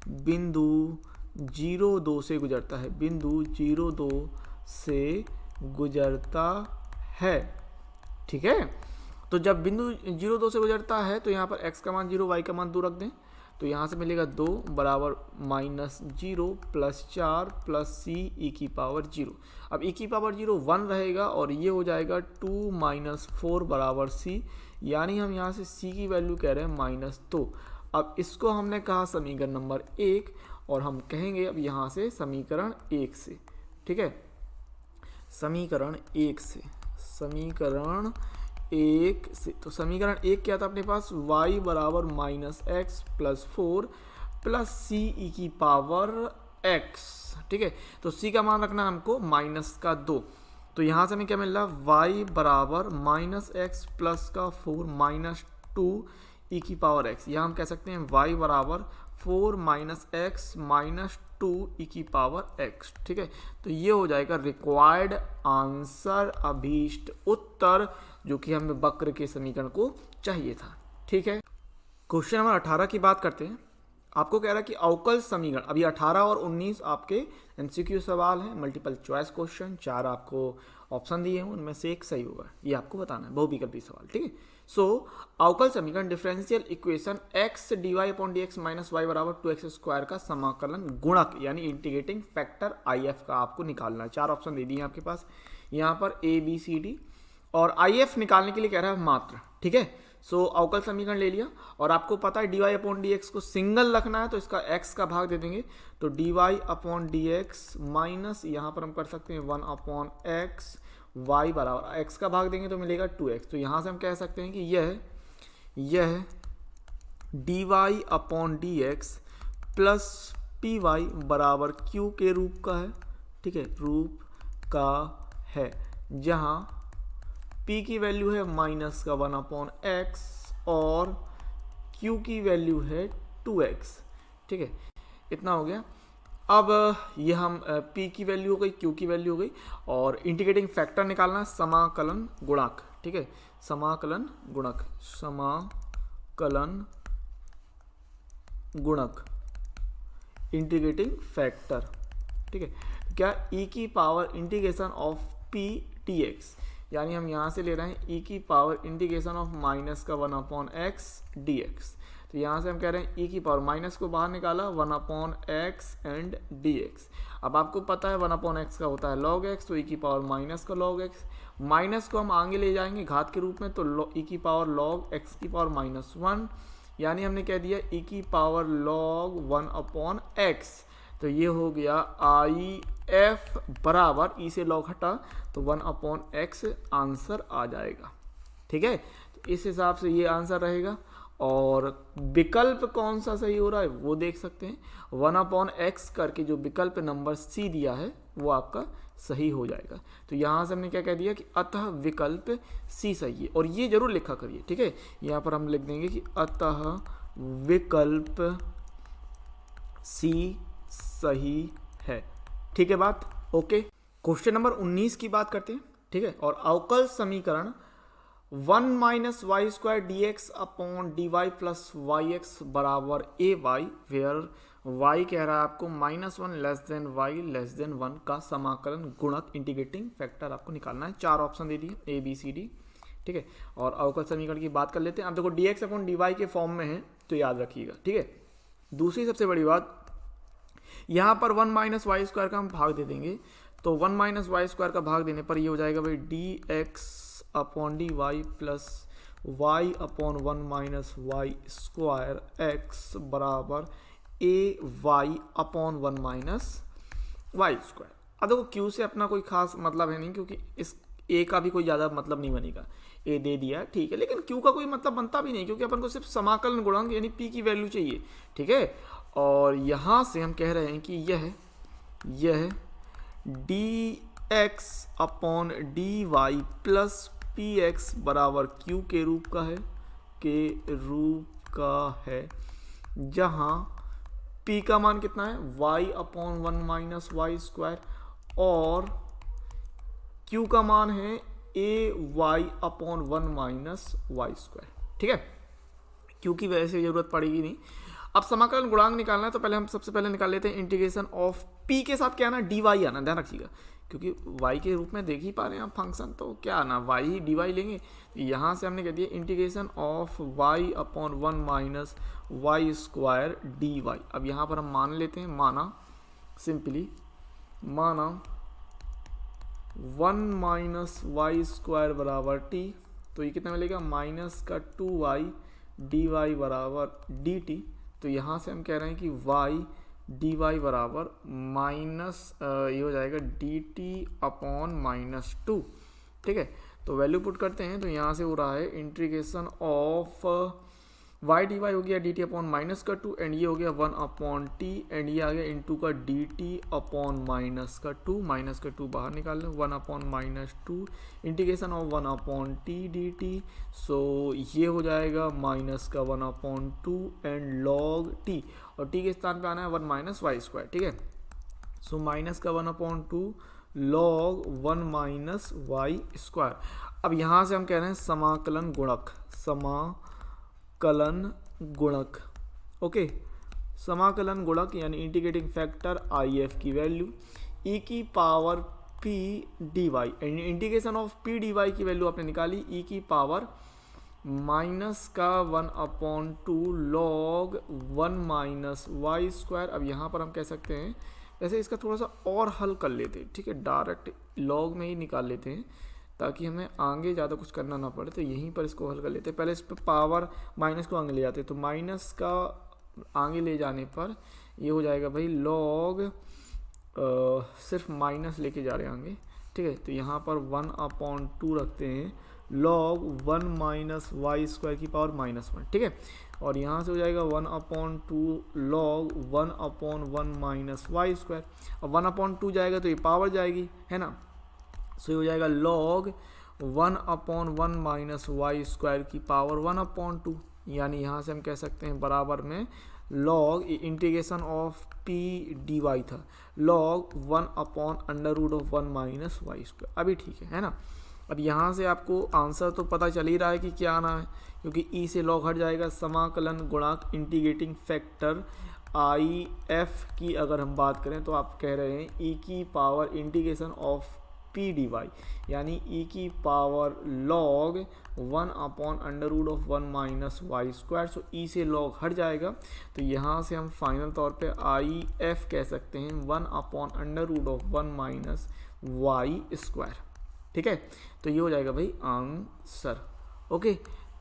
बिंदु 0,2 से गुजरता है, बिंदु 0,2 से गुजरता है। ठीक है, तो जब बिंदु 0 2 से गुजरता है तो यहाँ पर x का मान 0, y का मान 2 रख दें, तो यहाँ से मिलेगा 2 बराबर -0 + 4 + c e⁻0। अब e⁻0 1 रहेगा और ये हो जाएगा 2 - 4 बराबर c, यानी हम यहाँ से c की वैल्यू कह रहे हैं -2। अब इसको हमने कहा समीकरण नंबर 1 और हम कहेंगे अब यहाँ से समीकरण 1 से, ठीक है, समीकरण 1 से, समीकरण 1 से। तो समीकरण 1 क्या था अपने पास, y बराबर -x + 4 + c e⁻x, ठीक है। तो c का मान रखना है हमको -2। तो यहाँ से हमें क्या मिल रहा है, y बराबर -x + 4 - 2 e⁻x। यहाँ हम कह सकते हैं y बराबर 4 - x - 2 e⁻x, ठीक है। तो ये हो जाएगा रिक्वायर्ड आंसर, अभीष्ट उत्तर, जो कि हमें वक्र के समीकरण को चाहिए था, ठीक है। क्वेश्चन नंबर 18 की बात करते हैं। आपको कह रहा है कि अवकल समीकरण, अभी 18 और 19 आपके एमसीक्यू सवाल हैं, मल्टीपल चॉइस क्वेश्चन, 4 आपको ऑप्शन दिए हैं, उनमें से एक सही होगा, ये आपको बताना है, बहुविकल्पी सवाल, ठीक है। सो अवकल समीकरण differential equation x dy/dx - y बराबर 2x² का समाकलन गुणक यानी इंटीग्रेटिंग फैक्टर if का आपको निकालना है। 4 ऑप्शन दे दिए हैं आपके पास यहाँ पर A B C D, और if निकालने के लिए कह रहा है मात्र, ठीक है। सो अवकल समीकरण ले लिया और आपको पता है dy/dx को सिंगल रखना है, तो इसका x का भाग दे देंगे, तो dy/dx माइनस यहाँ पर हम कर सकते हैं 1/x, y बराबर x का भाग देंगे तो मिलेगा 2x। तो यहाँ से हम कह सकते हैं कि यह dy/dx प्लस py बराबर q के रूप का है, ठीक है, रूप का है, जहाँ p की वैल्यू है -1/x और q की वैल्यू है 2x, ठीक है। इतना हो गया। अब ये हम p की वैल्यू हो गई, q की वैल्यू हो गई, और इंटीग्रेटिंग फैक्टर निकालना है समाकलन गुणक, ठीक है, समाकलन गुणक, समाकलन गुणक इंटीग्रेटिंग फैक्टर, ठीक है। क्या e की power integration of p dx, यानी हम यहाँ से ले रहे हैं e की power integration of -1/x dx। तो यहाँ से हम कह रहे हैं e की पावर, माइनस को बाहर निकाला 1/x एंड dx। अब आपको पता है 1/x का होता है log x, तो e की पावर माइनस का log x, माइनस को हम आगे ले जाएंगे घात के रूप में, तो e की पावर log x की पावर -1, यानी हमने कह दिया e की पावर log 1/x। तो ये हो गया if बराबर e से log हटा तो 1/x आंसर आ जाएगा, ठीक है। तो इस हिसाब से ये आंसर रहेगा, और विकल्प कौन सा सही हो रहा है वो देख सकते हैं, 1/x करके जो विकल्प नंबर C दिया है वो आपका सही हो जाएगा। तो यहाँ से हमने क्या कह दिया कि अतः विकल्प C सही है, और ये जरूर लिखा करिए, ठीक है। यहाँ पर हम लिख देंगे कि अतः विकल्प C सही है, ठीक है बात, ओके। क्वेश्चन नंबर 19 की बात करते हैं, ठीक है। और अवकल समीकरण 1 - y² dx/dy + yx बराबर ay, वेयर y कह रहा है आपको -1 y < 1 का समाकलन गुणक इंटीग्रेटिंग फैक्टर आपको निकालना है। 4 ऑप्शन दे दिए A B C D, ठीक है। और अवकल समीकरण की बात कर लेते हैं। अब देखो dx/dy के फॉर्म में है तो याद रखिएगा, ठीक है। दूसरी सबसे बड़ी बात, यहाँ पर 1 - y² का हम भाग दे देंगे, तो 1 - y² का भाग देने पर ये हो जाएगा भाई dx/dy plus y/1 - y² x बराबर ay/1 - y²। अब देखो q से अपना कोई खास मतलब है नहीं, क्योंकि इस a का भी कोई ज़्यादा मतलब नहीं बनेगा, a दे दिया ठीक है, लेकिन q का कोई मतलब बनता भी नहीं, क्योंकि अपन को सिर्फ समाकलन गुणांक यानी p की वैल्यू चाहिए, ठीक है। और यहाँ से हम कह रहे हैं कि यह dx/dy प्लस px बराबर q के रूप का है, जहाँ p का मान कितना है y/1 - y² और q का मान है ay/1 - y², ठीक है। q की वजह से जरूरत पड़ेगी नहीं। अब समाकलन गुणांक निकालना है तो पहले हम सबसे पहले निकाल लेते हैं इंटीग्रेशन ऑफ p के साथ क्या आना, dy आना, ध्यान रखिएगा, क्योंकि y के रूप में देख ही पा रहे हैं आप फंक्शन, तो क्या आना, y ही dy लेंगे। यहाँ से हमने कह दिया integration of y upon 1 minus Y square D y. अब यहाँ पर हम मान लेते हैं, माना सिंपली माना 1 माइनस वाई स्क्वायर बराबर t, तो ये कितना मिलेगा, माइनस का 2y डी वाई बराबर डी टी। तो यहाँ से हम कह रहे हैं कि y डी वाई बराबर माइनस ये हो जाएगा डी टी अपॉन माइनस 2, ठीक है। तो वैल्यू पुट करते हैं तो यहाँ से हो रहा है integration of y D y हो गया डी टी अपॉन माइनस का 2, एंड ये हो गया 1 अपॉन टी, एंड ये आ गया इंटू का डी टी अपॉन माइनस का 2, माइनस का 2 बाहर निकाल लें, 1 अपॉन minus 2 integration of 1 upon T D T. So ये हो जाएगा माइनस का 1 अपॉन 2 एंड लॉग टी, और टी के स्थान पे आना है 1 माइनस वाई स्क्वायर, ठीक है। सो माइनस का 1 upon 2 log 1 minus Y square. अब यहाँ से हम कह रहे हैं समाकलन गुणक, समाकलन गुणक, ओके, समाकलन गुणक यानी इंटीग्रेटिंग फैक्टर आई एफ की वैल्यू ई की power p D y, integration of P D y की वैल्यू आपने निकाली ई की पावर माइनस का 1 upon 2 log 1 minus Y square. अब यहाँ पर हम कह सकते हैं, वैसे इसका थोड़ा सा और हल कर लेते हैं, ठीक है, डायरेक्ट लॉग में ही निकाल लेते हैं ताकि हमें आगे ज़्यादा कुछ करना ना पड़े, तो यहीं पर इसको हल कर लेते हैं। पहले इस पर पावर माइनस को आगे ले जाते हैं, तो माइनस का आगे ले जाने पर ये हो जाएगा भाई लॉग, सिर्फ माइनस लेके जा रहे हैं आगे, ठीक है। तो यहाँ पर 1 अपॉन 2 रखते हैं लॉग 1 माइनस वाई स्क्वायर की पावर माइनस 1, ठीक है। और यहाँ से हो जाएगा 1 upon 2 log 1 upon 1 minus Y square. अब 1 अपॉन 2 जाएगा तो ये पावर जाएगी, है ना, सो ये हो जाएगा log 1 upon 1 minus Y square की पावर 1 अपॉन 2, यानी यहाँ से हम कह सकते हैं बराबर में log integration of P D Y था log 1 upon under root of 1 minus Y square. अभी ठीक है ना। अब यहाँ से आपको आंसर तो पता चल ही रहा है कि क्या आना है, क्योंकि ई से लॉग हट जाएगा। समाकलन गुणांक इंटीग्रेटिंग फैक्टर आई एफ की अगर हम बात करें तो आप कह रहे हैं ई की power integration of P D Y, यानी ई की power log 1 upon under root of 1 minus Y square. So E से लॉग हट जाएगा, तो यहाँ से हम फाइनल तौर पे आई एफ कह सकते हैं 1 upon under root of 1 minus Y square, ठीक है। तो ये हो जाएगा भाई आंसर, ओके।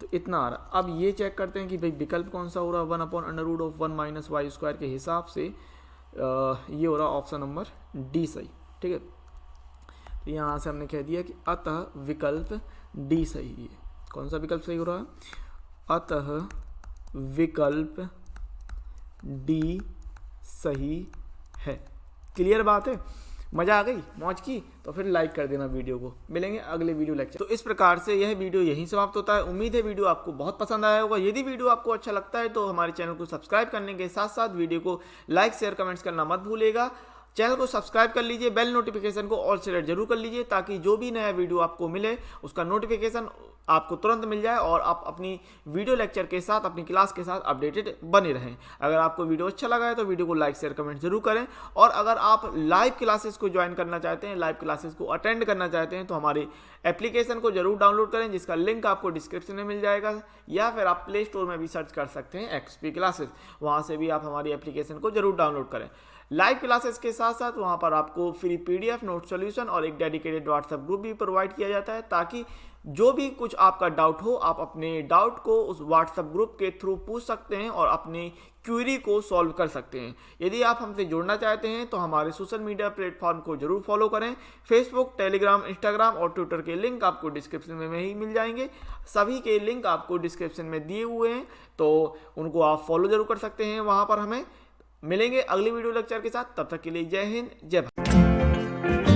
तो इतना आ रहा। अब ये चेक करते हैं कि भाई विकल्प कौन सा हो रहा है, 1 upon under root of 1 minus Y square के हिसाब से ये हो रहा ऑप्शन नंबर डी सही, ठीक है। तो यहाँ से हमने कह दिया कि अतः विकल्प डी सही है। कौन सा विकल्प सही हो रहा है, अतः विकल्प डी सही है। क्लियर बात है, मज़ा आ गई, मौज की, तो फिर लाइक कर देना वीडियो को। मिलेंगे अगले वीडियो लेक्चर। तो इस प्रकार से यह वीडियो यहीं समाप्त होता है। उम्मीद है वीडियो आपको बहुत पसंद आया होगा। यदि वीडियो आपको अच्छा लगता है तो हमारे चैनल को सब्सक्राइब करने के साथ साथ वीडियो को लाइक शेयर कमेंट्स करना मत भूलिएगा। चैनल को सब्सक्राइब कर लीजिए, बेल नोटिफिकेशन को ऑल सेलेक्ट जरूर कर लीजिए, ताकि जो भी नया वीडियो आपको मिले उसका नोटिफिकेशन आपको तुरंत मिल जाए और आप अपनी वीडियो लेक्चर के साथ, अपनी क्लास के साथ अपडेटेड बने रहें। अगर आपको वीडियो अच्छा लगा है तो वीडियो को लाइक शेयर कमेंट जरूर करें। और अगर आप लाइव क्लासेस को ज्वाइन करना चाहते हैं, लाइव क्लासेस को अटेंड करना चाहते हैं, तो हमारे एप्लीकेशन को जरूर डाउनलोड करें, जिसका लिंक आपको डिस्क्रिप्शन में मिल जाएगा, या फिर आप प्ले स्टोर में भी सर्च कर सकते हैं एक्सपी क्लासेस, वहाँ से भी आप हमारी एप्लीकेशन को जरूर डाउनलोड करें। लाइव क्लासेस के साथ साथ वहाँ पर आपको फ्री पीडीएफ, नोट सॉल्यूशन और एक डेडिकेटेड व्हाट्सएप ग्रुप भी प्रोवाइड किया जाता है, ताकि जो भी कुछ आपका डाउट हो आप अपने डाउट को उस व्हाट्सएप ग्रुप के थ्रू पूछ सकते हैं और अपनी क्वेरी को सॉल्व कर सकते हैं। यदि आप हमसे जुड़ना चाहते हैं तो हमारे सोशल मीडिया प्लेटफॉर्म को जरूर फॉलो करें। फेसबुक, टेलीग्राम, इंस्टाग्राम और ट्विटर के लिंक आपको डिस्क्रिप्शन में ही मिल जाएंगे। सभी के लिंक आपको डिस्क्रिप्शन में दिए हुए हैं, तो उनको आप फॉलो जरूर कर सकते हैं। वहाँ पर हमें मिलेंगे अगली वीडियो लेक्चर के साथ। तब तक के लिए जय हिंद, जय भारत।